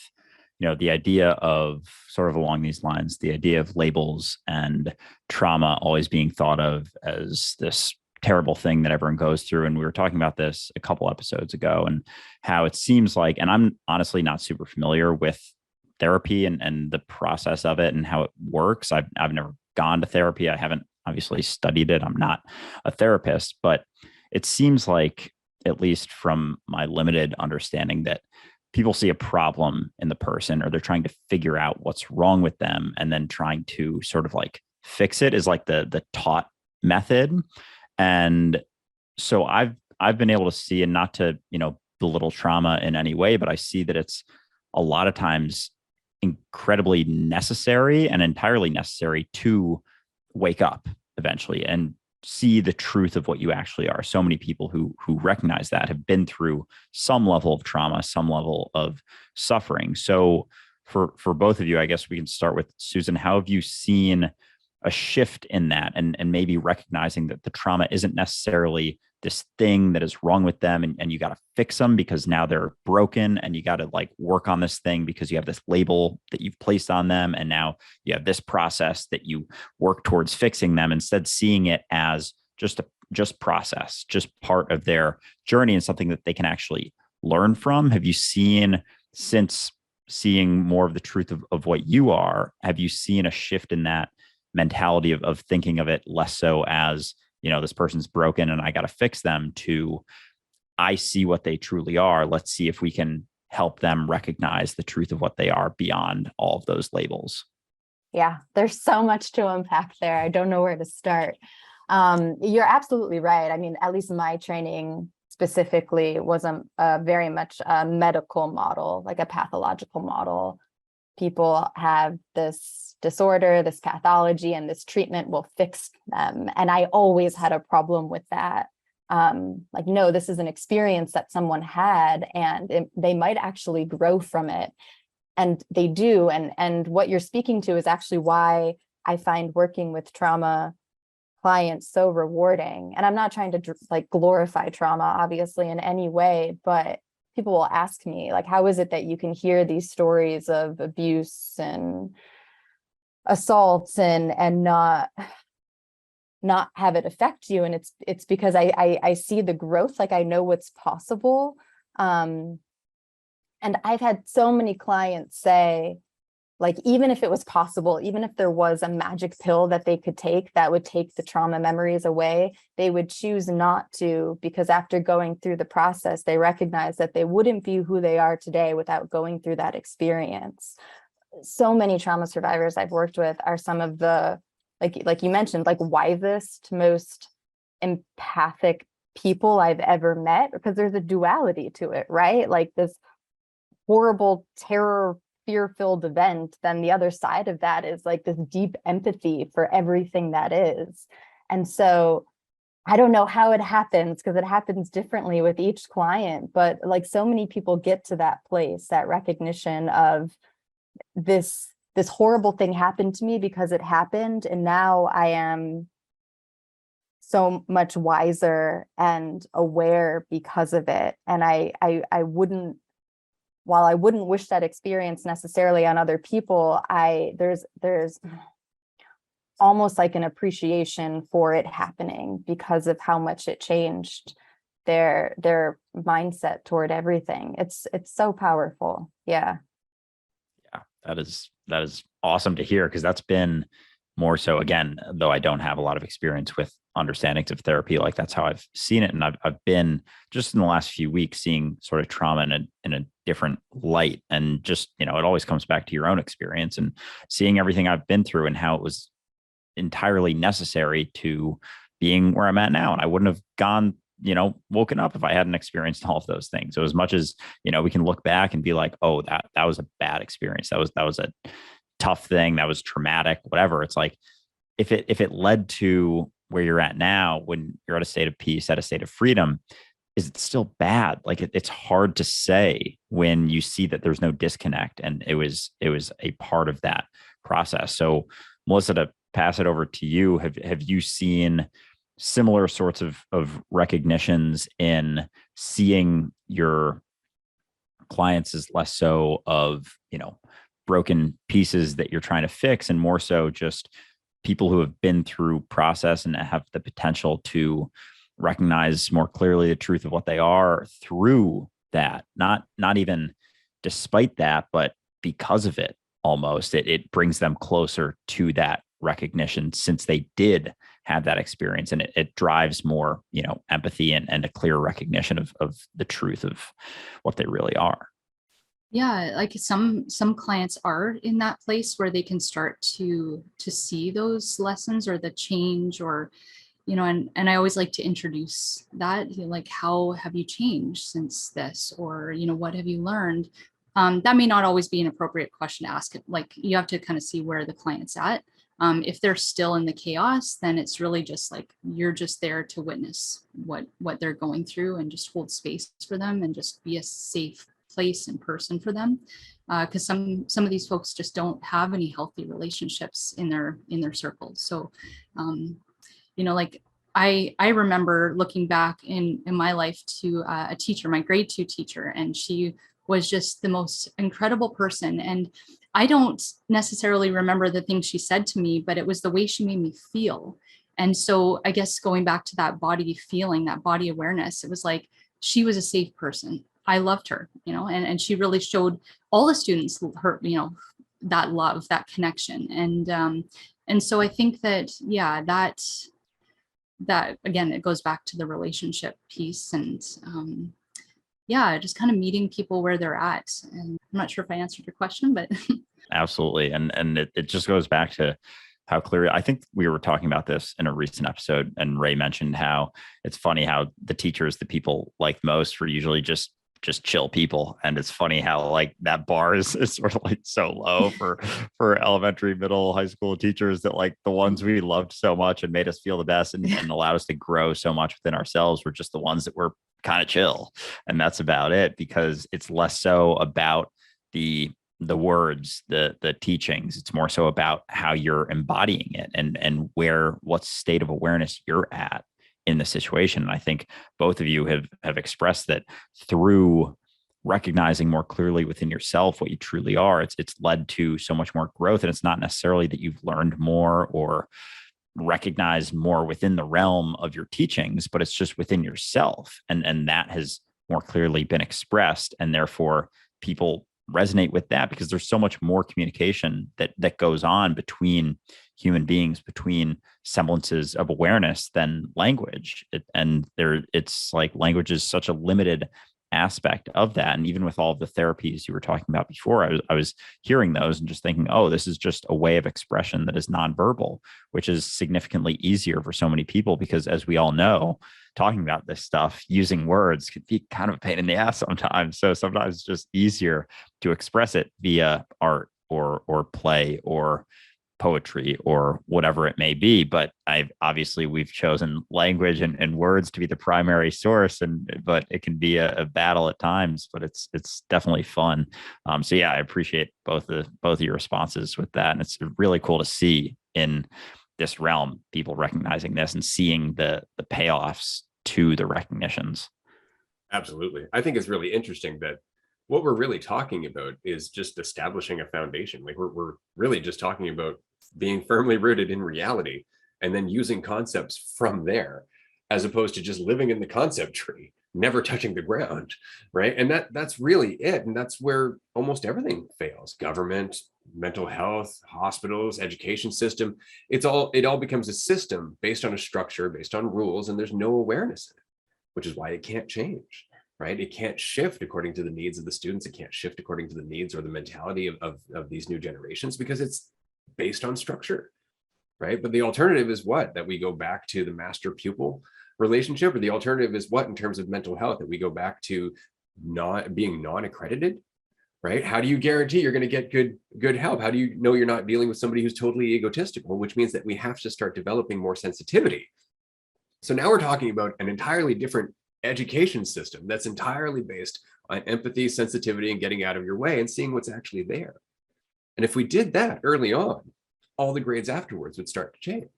Speaker 1: the idea of sort of along these lines, the idea of labels and trauma always being thought of as this terrible thing that everyone goes through. And we were talking about this a couple episodes ago, and how it seems like, and I'm honestly not super familiar with therapy and the process of it and how it works. I've never gone to therapy. I haven't obviously studied it. I'm not a therapist, but it seems like, at least from my limited understanding, that people see a problem in the person, or they're trying to figure out what's wrong with them, and then trying to sort of like fix it is like the taught method. And so I've been able to see, and not to, belittle trauma in any way, but I see that it's a lot of times incredibly necessary and entirely necessary to wake up eventually and see the truth of what you actually are. So many people who recognize that have been through some level of trauma, some level of suffering. So for both of you, I guess we can start with Susan. How have you seen a shift in that, and maybe recognizing that the trauma isn't necessarily this thing that is wrong with them, and you got to fix them because now they're broken, and you got to like work on this thing because you have this label that you've placed on them, and now you have this process that you work towards fixing them, instead seeing it as just process, just part of their journey, and something that they can actually learn from? Have you seen, since seeing more of the truth of what you are, have you seen a shift in that mentality of thinking of it less so as, this person's broken and I got to fix them, to I see what they truly are. Let's see if we can help them recognize the truth of what they are beyond all of those labels.
Speaker 3: Yeah, there's so much to unpack there. I don't know where to start. You're absolutely right. I mean, at least my training specifically was a very much a medical model, like a pathological model. People have this disorder, this pathology, and this treatment will fix them. And I always had a problem with that. Like, no, this is an experience that someone had, and they might actually grow from it. And they do. And what you're speaking to is actually why I find working with trauma clients so rewarding. And I'm not trying to like glorify trauma, obviously, in any way, but people will ask me, like, how is it that you can hear these stories of abuse and assaults and not have it affect you? And it's because I see the growth, like I know what's possible. And I've had so many clients say, like, even if it was possible, even if there was a magic pill that they could take that would take the trauma memories away, they would choose not to, because after going through the process, they recognize that they wouldn't be who they are today without going through that experience. So many trauma survivors I've worked with are some of the, like you mentioned, like wisest, most empathic people I've ever met, because there's a duality to it, right? Like this horrible, terror, fear-filled event, then the other side of that is like this deep empathy for everything that is. And so I don't know how it happens, because it happens differently with each client, but like so many people get to that place, that recognition of this horrible thing happened to me because it happened, and now I am so much wiser and aware because of it. And I wouldn't, while I wouldn't wish that experience necessarily on other people, there's almost like an appreciation for it happening because of how much it changed their mindset toward everything. It's so powerful. Yeah.
Speaker 1: Yeah, that is awesome to hear, because that's been more so, again, though I don't have a lot of experience with understandings of therapy, like that's how I've seen it. And I've been just in the last few weeks seeing sort of trauma in a different light. And just, it always comes back to your own experience and seeing everything I've been through and how it was entirely necessary to being where I'm at now. And I wouldn't have gone, woken up if I hadn't experienced all of those things. So as much as, we can look back and be like, oh, that was a bad experience. That was a tough thing. That was traumatic, whatever. It's like, if it led to where you're at now, when you're at a state of peace, at a state of freedom, is it still bad? Like it's hard to say when you see that there's no disconnect, and it was a part of that process. So Melissa, to pass it over to you, have you seen similar sorts of recognitions in seeing your clients as less so of, broken pieces that you're trying to fix, and more so just people who have been through process and have the potential to recognize more clearly the truth of what they are through that, not even despite that, but because of it? Almost it brings them closer to that recognition, since they did have that experience, and it drives more, empathy and a clear recognition of the truth of what they really are.
Speaker 4: Yeah, like some clients are in that place where they can start to see those lessons or the change, or and I always like to introduce that, like, how have you changed since this, or what have you learned? That may not always be an appropriate question to ask. Like, you have to kind of see where the client's at. If they're still in the chaos, then it's really just like you're just there to witness what they're going through and just hold space for them and just be a safe place and person for them, because some of these folks just don't have any healthy relationships in their circles. So like I remember looking back in my life to a teacher, my grade 2 teacher, and she was just the most incredible person. And I don't necessarily remember the things she said to me, but it was the way she made me feel. And so I guess going back to that body feeling, that body awareness, it was like she was a safe person. I loved her, and she really showed all the students her, that love, that connection. And so I think that, yeah, that again, it goes back to the relationship piece, and yeah, just kind of meeting people where they're at. And I'm not sure if I answered your question, but
Speaker 1: Absolutely. And it just goes back to how clear, I think we were talking about this in a recent episode, and Ray mentioned how it's funny how the teachers that people like most were usually just chill people. And it's funny how like that bar is sort of like so low for elementary, middle, high school teachers, that like the ones we loved so much and made us feel the best and allowed us to grow so much within ourselves were just the ones that were kind of chill. And that's about it, because it's less so about the words, the teachings. It's more so about how you're embodying it and what state of awareness you're at in the situation. And I think both of you have expressed that through recognizing more clearly within yourself what you truly are, it's led to so much more growth. And it's not necessarily that you've learned more or recognized more within the realm of your teachings, but it's just within yourself. And that has more clearly been expressed. And therefore people resonate with that, because there's so much more communication that goes on between human beings, between semblances of awareness than language. It's like language is such a limited aspect of that. And even with all of the therapies you were talking about before, I was hearing those and just thinking, oh, this is just a way of expression that is nonverbal, which is significantly easier for so many people, because as we all know, talking about this stuff using words could be kind of a pain in the ass sometimes. So sometimes it's just easier to express it via art or play or poetry or whatever it may be. But we've chosen language and words to be the primary source, but it can be a battle at times, but it's definitely fun. So yeah, I appreciate both of your responses with that. And it's really cool to see in this realm, people recognizing this and seeing the payoffs to the recognitions.
Speaker 2: Absolutely. I think it's really interesting that what we're really talking about is just establishing a foundation. Like we're really just talking about being firmly rooted in reality and then using concepts from there, as opposed to just living in the concept tree, never touching the ground, right? And that's really it. And that's where almost everything fails. Government, mental health, hospitals, education system, it all becomes a system based on a structure, based on rules, and there's no awareness in it, which is why it can't change. Right? It can't shift according to the needs of the students. It can't shift according to the needs or the mentality of these new generations, because it's based on structure, right? But the alternative is what? That we go back to the master pupil relationship, or the alternative is what in terms of mental health? That we go back to not being non-accredited, right? How do you guarantee you're going to get good help? How do you know you're not dealing with somebody who's totally egotistical? Which means that we have to start developing more sensitivity. So now we're talking about an entirely different education system that's entirely based on empathy, sensitivity, and getting out of your way and seeing what's actually there. And if we did that early on, all the grades afterwards would start to change.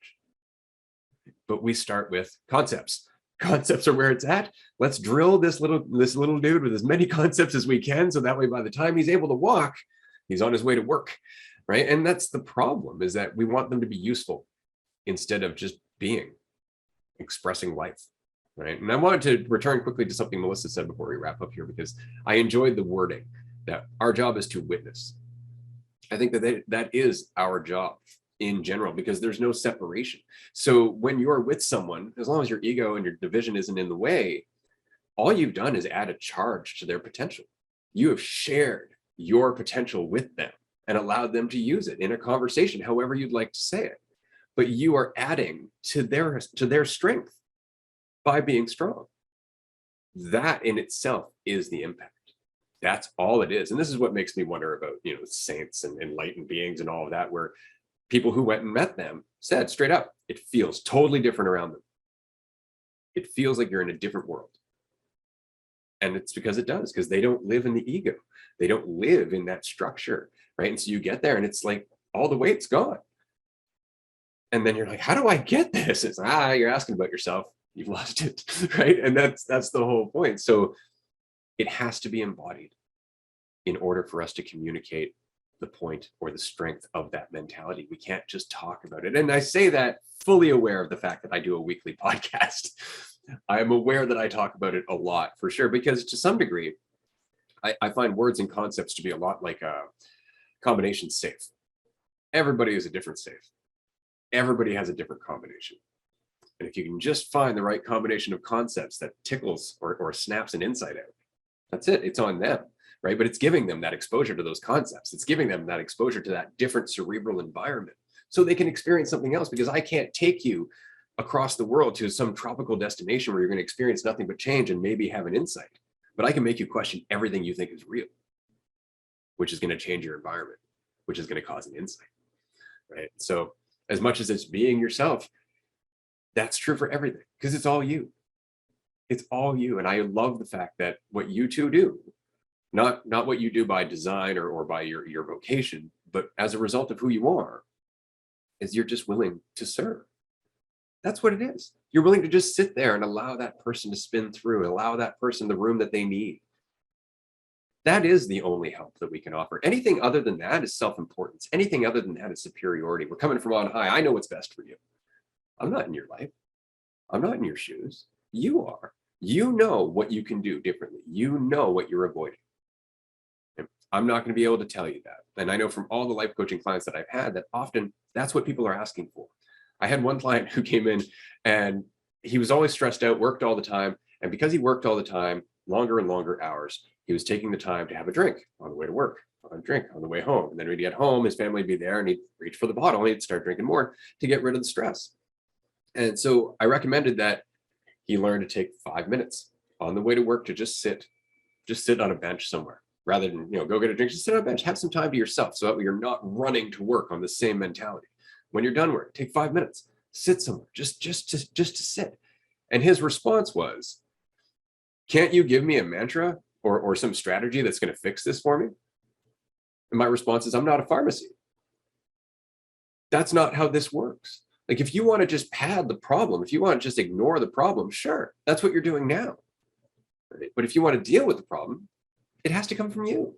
Speaker 2: But we start with concepts. Concepts are where it's at. Let's drill this little dude with as many concepts as we can, so that way by the time he's able to walk, he's on his way to work, right? And that's the problem, is that we want them to be useful instead of just expressing life. Right. And I wanted to return quickly to something Melissa said before we wrap up here, because I enjoyed the wording that our job is to witness. I think that is our job in general, because there's no separation. So when you're with someone, as long as your ego and your division isn't in the way, all you've done is add a charge to their potential. You have shared your potential with them and allowed them to use it in a conversation, however you'd like to say it. But you are adding to their strength by being strong. That in itself is the impact. That's all it is. And this is what makes me wonder about, saints and enlightened beings and all of that, where people who went and met them said straight up, it feels totally different around them. It feels like you're in a different world. And it's because it does, because they don't live in the ego. They don't live in that structure, right? And so you get there and it's like all the weight's gone. And then you're like, how do I get this? It's you're asking about yourself. You've lost it, right? And that's the whole point. So it has to be embodied in order for us to communicate the point or the strength of that mentality. We can't just talk about it. And I say that fully aware of the fact that I do a weekly podcast. I am aware that I talk about it a lot, for sure, because to some degree, I find words and concepts to be a lot like a combination safe. Everybody is a different safe. Everybody has a different combination. And if you can just find the right combination of concepts that tickles or snaps an insight out, that's it. It's on them, right? But it's giving them that exposure to those concepts. It's giving them that exposure to that different cerebral environment so they can experience something else, because I can't take you across the world to some tropical destination where you're going to experience nothing but change and maybe have an insight. But I can make you question everything you think is real, which is going to change your environment, which is going to cause an insight, right? So as much as it's being yourself, that's true for everything, because it's all you. It's all you. And I love the fact that what you two do, not what you do by design or by your vocation, but as a result of who you are, is you're just willing to serve. That's what it is. You're willing to just sit there and allow that person to spin through, allow that person the room that they need. That is the only help that we can offer. Anything other than that is self-importance. Anything other than that is superiority. We're coming from on high. I know what's best for you. I'm not in your life. I'm not in your shoes. You are. You know what you can do differently. You know what you're avoiding. And I'm not going to be able to tell you that. And I know from all the life coaching clients that I've had that often that's what people are asking for. I had one client who came in and he was always stressed out, worked all the time. And because he worked all the time, longer and longer hours, he was taking the time to have a drink on the way to work, a drink on the way home. And then when he'd get home, his family would be there and he'd reach for the bottle and he'd start drinking more to get rid of the stress. And so I recommended that he learn to take 5 minutes on the way to work to just sit on a bench somewhere, rather than, go get a drink, just sit on a bench, have some time to yourself so that you're not running to work on the same mentality. When you're done work, take 5 minutes, sit somewhere, just to sit. And his response was, can't you give me a mantra or some strategy that's going to fix this for me? And my response is, I'm not a pharmacy. That's not how this works. Like, if you want to just pad the problem, if you want to just ignore the problem, sure, that's what you're doing now. Right? But if you want to deal with the problem, it has to come from you.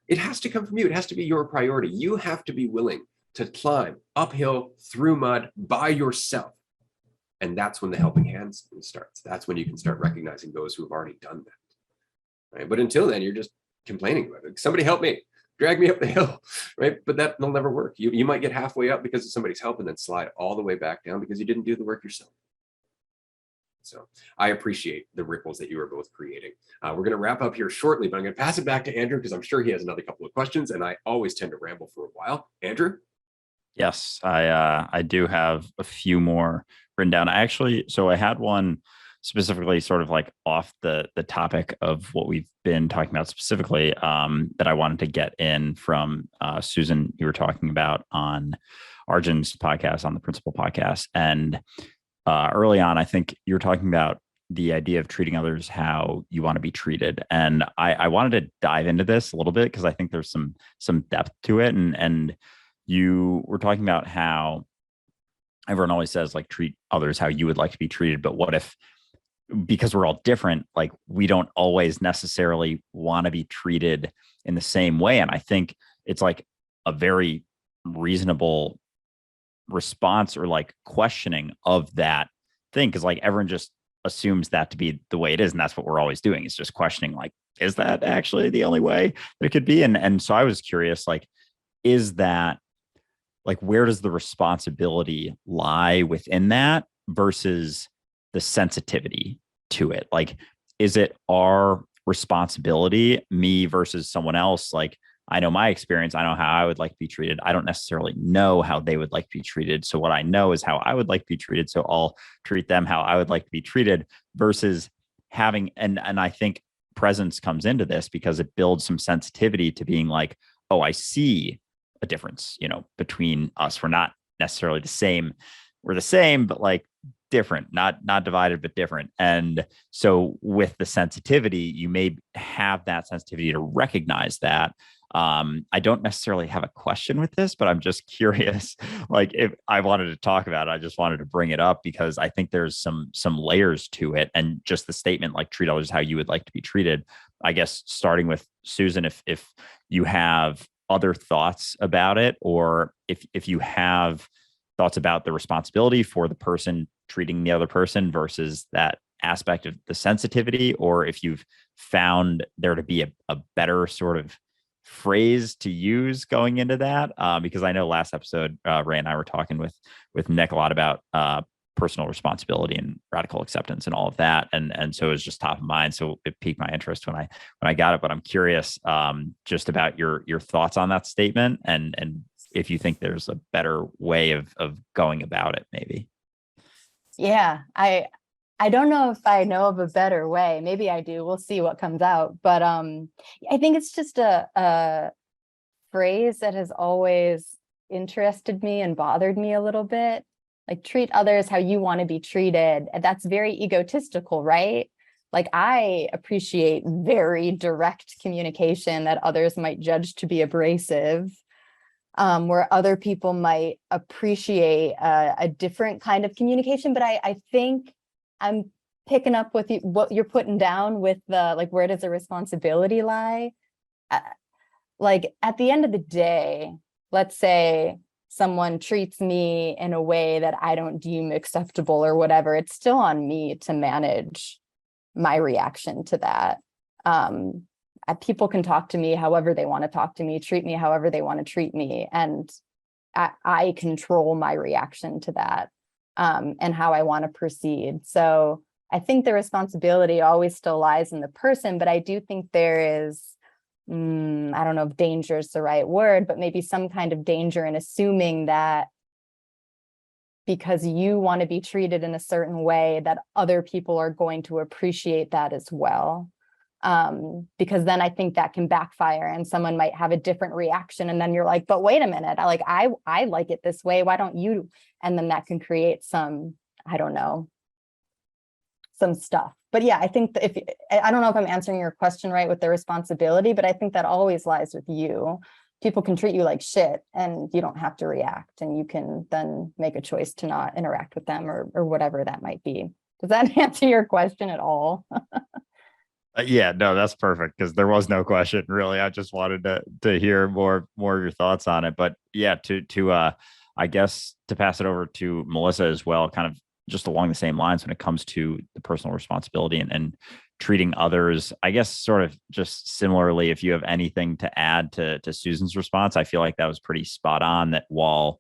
Speaker 2: It has to come from you. It has to be your priority. You have to be willing to climb uphill through mud by yourself. And that's when the helping hand starts. That's when you can start recognizing those who have already done that. Right? But until then, you're just complaining about it. Somebody help me. Drag me up the hill, right? But that'll never work. You might get halfway up because of somebody's help and then slide all the way back down because you didn't do the work yourself. So I appreciate the ripples that you are both creating. We're going to wrap up here shortly, but I'm going to pass it back to Andrew because I'm sure he has another couple of questions, and I always tend to ramble for a while. Andrew?
Speaker 1: Yes, I do have a few more written down. So I had one specifically sort of like off the topic of what we've been talking about specifically, that I wanted to get in from Susan, you were talking about on Arjun's podcast, on the Principal podcast. And early on, I think you were talking about the idea of treating others how you want to be treated. And I wanted to dive into this a little bit because I think there's some depth to it. And you were talking about how everyone always says, like, treat others how you would like to be treated. But what if, because we're all different, like, we don't always necessarily want to be treated in the same way? And I think it's like a very reasonable response or like questioning of that thing. Cause like everyone just assumes that to be the way it is. And that's what we're always doing, is just questioning, like, is that actually the only way that it could be? And so I was curious, like, is that, like, where does the responsibility lie within that versus the sensitivity to it? Like, is it our responsibility, me versus someone else? Like, I know my experience. I know how I would like to be treated. I don't necessarily know how they would like to be treated. So what I know is how I would like to be treated. So I'll treat them how I would like to be treated, versus having, and I think presence comes into this because it builds some sensitivity to being like, oh, I see a difference, between us. We're not necessarily the same. We're the same, but like different, not divided, but different. And so with the sensitivity, you may have that sensitivity to recognize that. I don't necessarily have a question with this, but I'm just curious, like, if I wanted to talk about it, I just wanted to bring it up because I think there's some layers to it. And just the statement, like, treat others how you would like to be treated. I guess starting with Susan, if you have other thoughts about it, or if you have thoughts about the responsibility for the person treating the other person versus that aspect of the sensitivity, or if you've found there to be a better sort of phrase to use going into that? Because I know last episode, Ray and I were talking with Nick a lot about personal responsibility and radical acceptance and all of that, and so it was just top of mind. So it piqued my interest when I got it. But I'm curious just about your thoughts on that statement, and if you think there's a better way of going about it, maybe.
Speaker 3: Yeah, I don't know if I know of a better way. Maybe I do. We'll see what comes out. But I think it's just a phrase that has always interested me and bothered me a little bit. Like, treat others how you want to be treated. And that's very egotistical, right? Like, I appreciate very direct communication that others might judge to be abrasive, where other people might appreciate a different kind of communication. But I think I'm picking up with what you're putting down with the, like, where does the responsibility lie? Like, at the end of the day, let's say someone treats me in a way that I don't deem acceptable or whatever, it's still on me to manage my reaction to that. People can talk to me however they want to talk to me, treat me however they want to treat me, and I control my reaction to that, and how I want to proceed. So I think the responsibility always still lies in the person, but I do think there is, I don't know if danger is the right word, but maybe some kind of danger in assuming that because you want to be treated in a certain way, that other people are going to appreciate that as well. Because then I think that can backfire and someone might have a different reaction. And then you're like, but wait a minute, I like it this way. Why don't you? And then that can create some, I don't know, some stuff. But yeah, I think that I don't know if I'm answering your question right with the responsibility, but I think that always lies with you. People can treat you like shit and you don't have to react, and you can then make a choice to not interact with them or whatever that might be. Does that answer your question at all?
Speaker 1: Yeah, no, that's perfect, because there was no question really. I just wanted to hear more of your thoughts on it. But yeah, to I guess to pass it over to Melissa as well, kind of just along the same lines when it comes to the personal responsibility and treating others. I guess sort of just similarly, if you have anything to add to Susan's response, I feel like that was pretty spot on, that while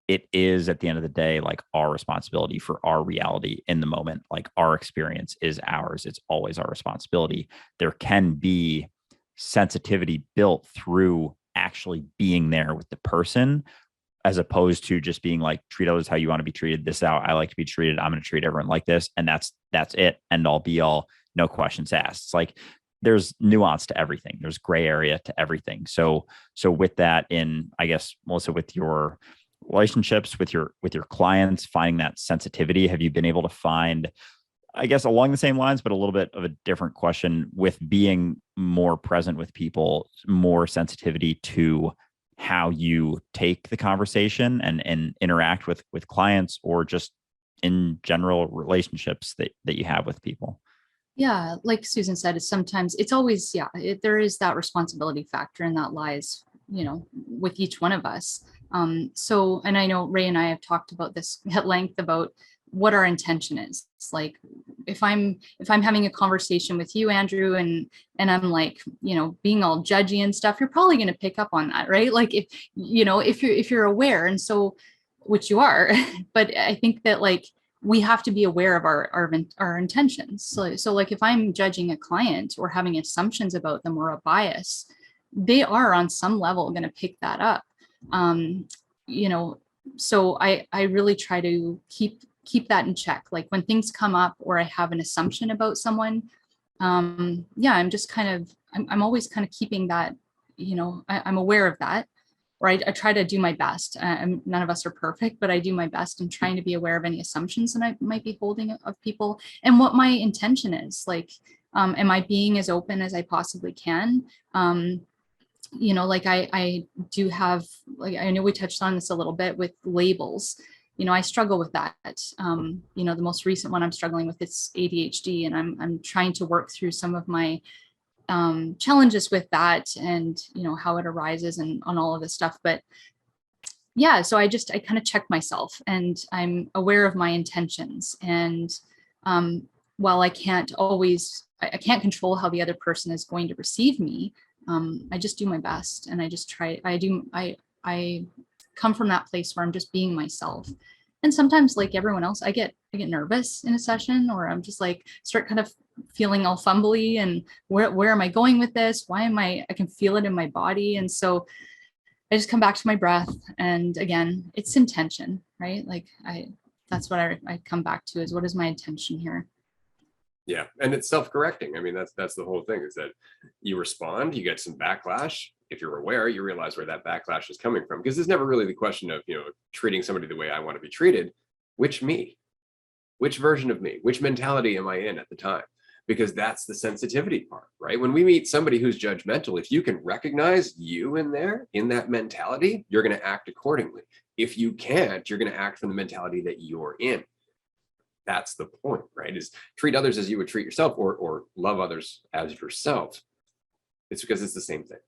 Speaker 1: it is at the end of the day, like, our responsibility for our reality in the moment, like, our experience is ours. It's always our responsibility. There can be sensitivity built through actually being there with the person, as opposed to just being like, treat others how you want to be treated. This is how I like to be treated. I'm going to treat everyone like this. And that's it. End all be all, no questions asked. It's like, there's nuance to everything. There's gray area to everything. So with that, in, I guess, Melissa, with your relationships with your clients, finding that sensitivity, have you been able to find, I guess, along the same lines, but a little bit of a different question, with being more present with people, more sensitivity to how you take the conversation and interact with clients, or just in general relationships that you have with people?
Speaker 4: Yeah, like Susan said, it's always, there is that responsibility factor, and that lies, with each one of us. So, and I know Ray and I have talked about this at length about what our intention is. It's like, if I'm having a conversation with you, Andrew, and I'm like, being all judgy and stuff, you're probably going to pick up on that, right? Like, if you're aware, and so, which you are, but I think that, like, we have to be aware of our intentions. So like, if I'm judging a client or having assumptions about them or a bias, they are on some level going to pick that up. So I really try to keep that in check. Like, when things come up or I have an assumption about someone, I'm just I'm always kind of keeping that, I'm aware of that, or I try to do my best. None of us are perfect, but I do my best in trying to be aware of any assumptions that I might be holding of people, and what my intention is. Like, am I being as open as I possibly can? Like, I do have, like, I know we touched on this a little bit with labels. I struggle with that. The most recent one I'm struggling with is ADHD, and I'm trying to work through some of my challenges with that, and how it arises and on all of this stuff. But yeah, so I kind of check myself, and I'm aware of my intentions, and while I can't always, I can't control how the other person is going to receive me, I just do my best, and I just try, I come from that place where I'm just being myself. And sometimes, like everyone else, I get nervous in a session, or I'm just like start kind of feeling all fumbly, and where am I going with this? Why am I can feel it in my body. And so I just come back to my breath. And again, it's intention, right? Like that's what I come back to, is what is my intention here?
Speaker 2: Yeah. And it's self-correcting. I mean, that's the whole thing, is that you respond, you get some backlash. If you're aware, you realize where that backlash is coming from, because it's never really the question of, treating somebody the way I want to be treated. Which me? Which version of me? Which mentality am I in at the time? Because that's the sensitivity part, right? When we meet somebody who's judgmental, if you can recognize you in there, in that mentality, you're going to act accordingly. If you can't, you're going to act from the mentality that you're in. That's the point, right? Is treat others as you would treat yourself, or love others as yourself. It's because it's the same thing.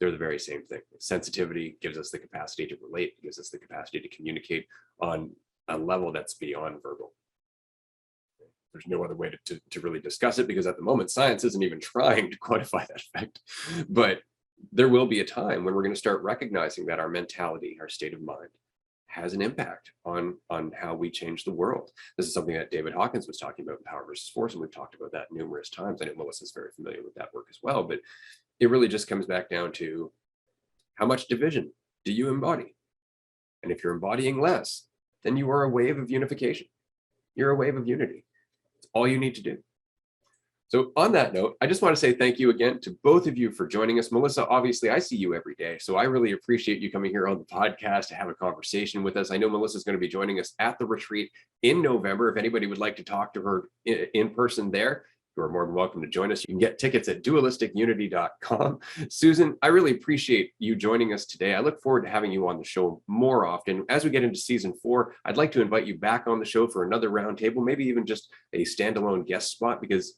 Speaker 2: They're the very same thing. Sensitivity gives us the capacity to relate, gives us the capacity to communicate on a level that's beyond verbal. There's no other way to really discuss it, because at the moment, science isn't even trying to quantify that effect. But there will be a time when we're going to start recognizing that our mentality, our state of mind, has an impact on how we change the world. This is something that David Hawkins was talking about in Power versus Force, and we've talked about that numerous times. I know Melissa's very familiar with that work as well, but it really just comes back down to how much division do you embody? And if you're embodying less, then you are a wave of unification. You're a wave of unity. It's all you need to do. So on that note, I just want to say thank you again to both of you for joining us. Melissa, obviously, I see you every day, so I really appreciate you coming here on the podcast to have a conversation with us. I know Melissa's going to be joining us at the retreat in November. If anybody would like to talk to her in person there, you are more than welcome to join us. You can get tickets at dualisticunity.com. Susan, I really appreciate you joining us today. I look forward to having you on the show more often. As we get into season 4, I'd like to invite you back on the show for another roundtable, maybe even just a standalone guest spot, because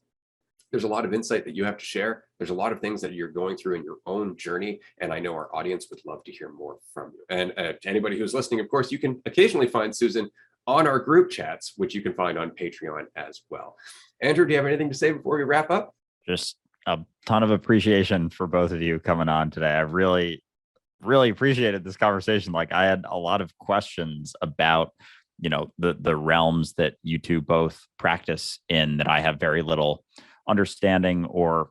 Speaker 2: there's a lot of insight that you have to share. There's a lot of things that you're going through in your own journey, and I know our audience would love to hear more from you. And to anybody who's listening, of course, you can occasionally find Susan on our group chats, which you can find on Patreon as well. Andrew, do you have anything to say before we wrap up?
Speaker 1: Just a ton of appreciation for both of you coming on today. I really appreciated this conversation. Like, I had a lot of questions about, the realms that you two both practice in that I have very little understanding, or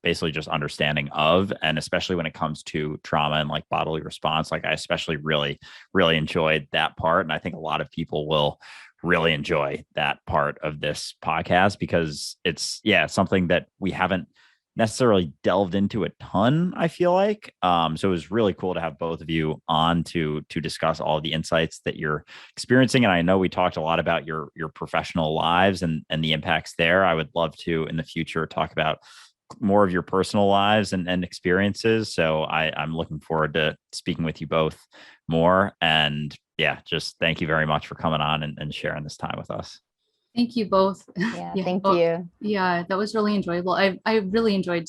Speaker 1: basically just understanding of. And especially when it comes to trauma and like bodily response, like I especially really enjoyed that part. And I think a lot of people will really enjoy that part of this podcast, because it's something that we haven't necessarily delved into a ton, I feel like. So it was really cool to have both of you on to discuss all of the insights that you're experiencing. And I know we talked a lot about your professional lives and the impacts there. I would love to in the future talk about more of your personal lives and experiences. So I'm looking forward to speaking with you both more. And just thank you very much for coming on and sharing this time with us.
Speaker 4: Thank you both.
Speaker 3: Yeah, thank you.
Speaker 4: Yeah, that was really enjoyable. I really enjoyed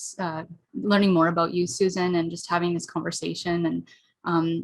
Speaker 4: learning more about you, Susan, and just having this conversation. And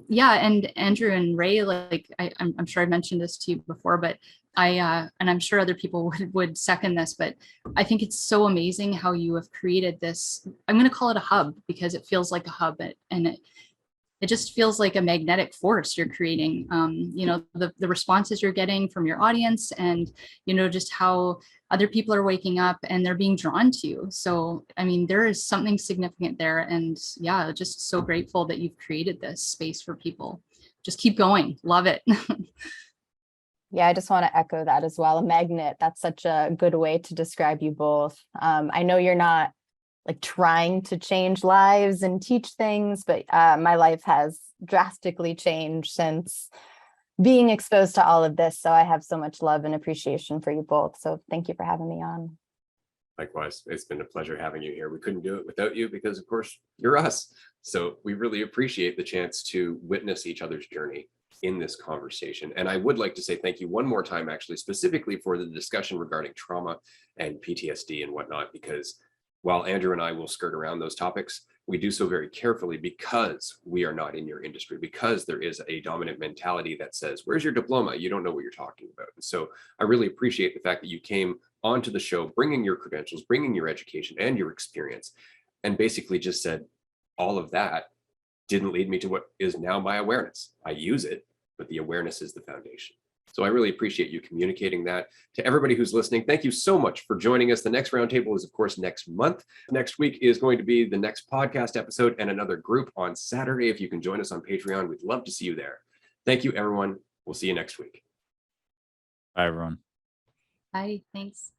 Speaker 4: and Andrew and Ray, like I'm sure I mentioned this to you before, but and I'm sure other people would second this, but I think it's so amazing how you have created this. I'm going to call it a hub, because it feels like a hub, and it just feels like a magnetic force you're creating. The responses you're getting from your audience, and just how other people are waking up and they're being drawn to you. So I mean, there is something significant there, and just so grateful that you've created this space for people. Just keep going. Love it.
Speaker 3: Yeah, I just want to echo that as well. A magnet, that's such a good way to describe you both. I know you're not like trying to change lives and teach things, but my life has drastically changed since being exposed to all of this. So I have so much love and appreciation for you both. So thank you for having me on.
Speaker 2: Likewise, it's been a pleasure having you here. We couldn't do it without you, because of course you're us. So we really appreciate the chance to witness each other's journey in this conversation. And I would like to say thank you one more time, actually, specifically for the discussion regarding trauma and PTSD and whatnot, because while Andrew and I will skirt around those topics, we do so very carefully because we are not in your industry, because there is a dominant mentality that says, where's your diploma? You don't know what you're talking about. And so I really appreciate the fact that you came onto the show, bringing your credentials, bringing your education and your experience, and basically just said all of that didn't lead me to what is now my awareness. I use it, but the awareness is the foundation. So I really appreciate you communicating that to everybody who's listening. Thank you so much for joining us. The next roundtable is, of course, next month. Next week is going to be the next podcast episode and another group on Saturday. If you can join us on Patreon, we'd love to see you there. Thank you, everyone. We'll see you next week.
Speaker 1: Bye, everyone.
Speaker 4: Bye. Thanks.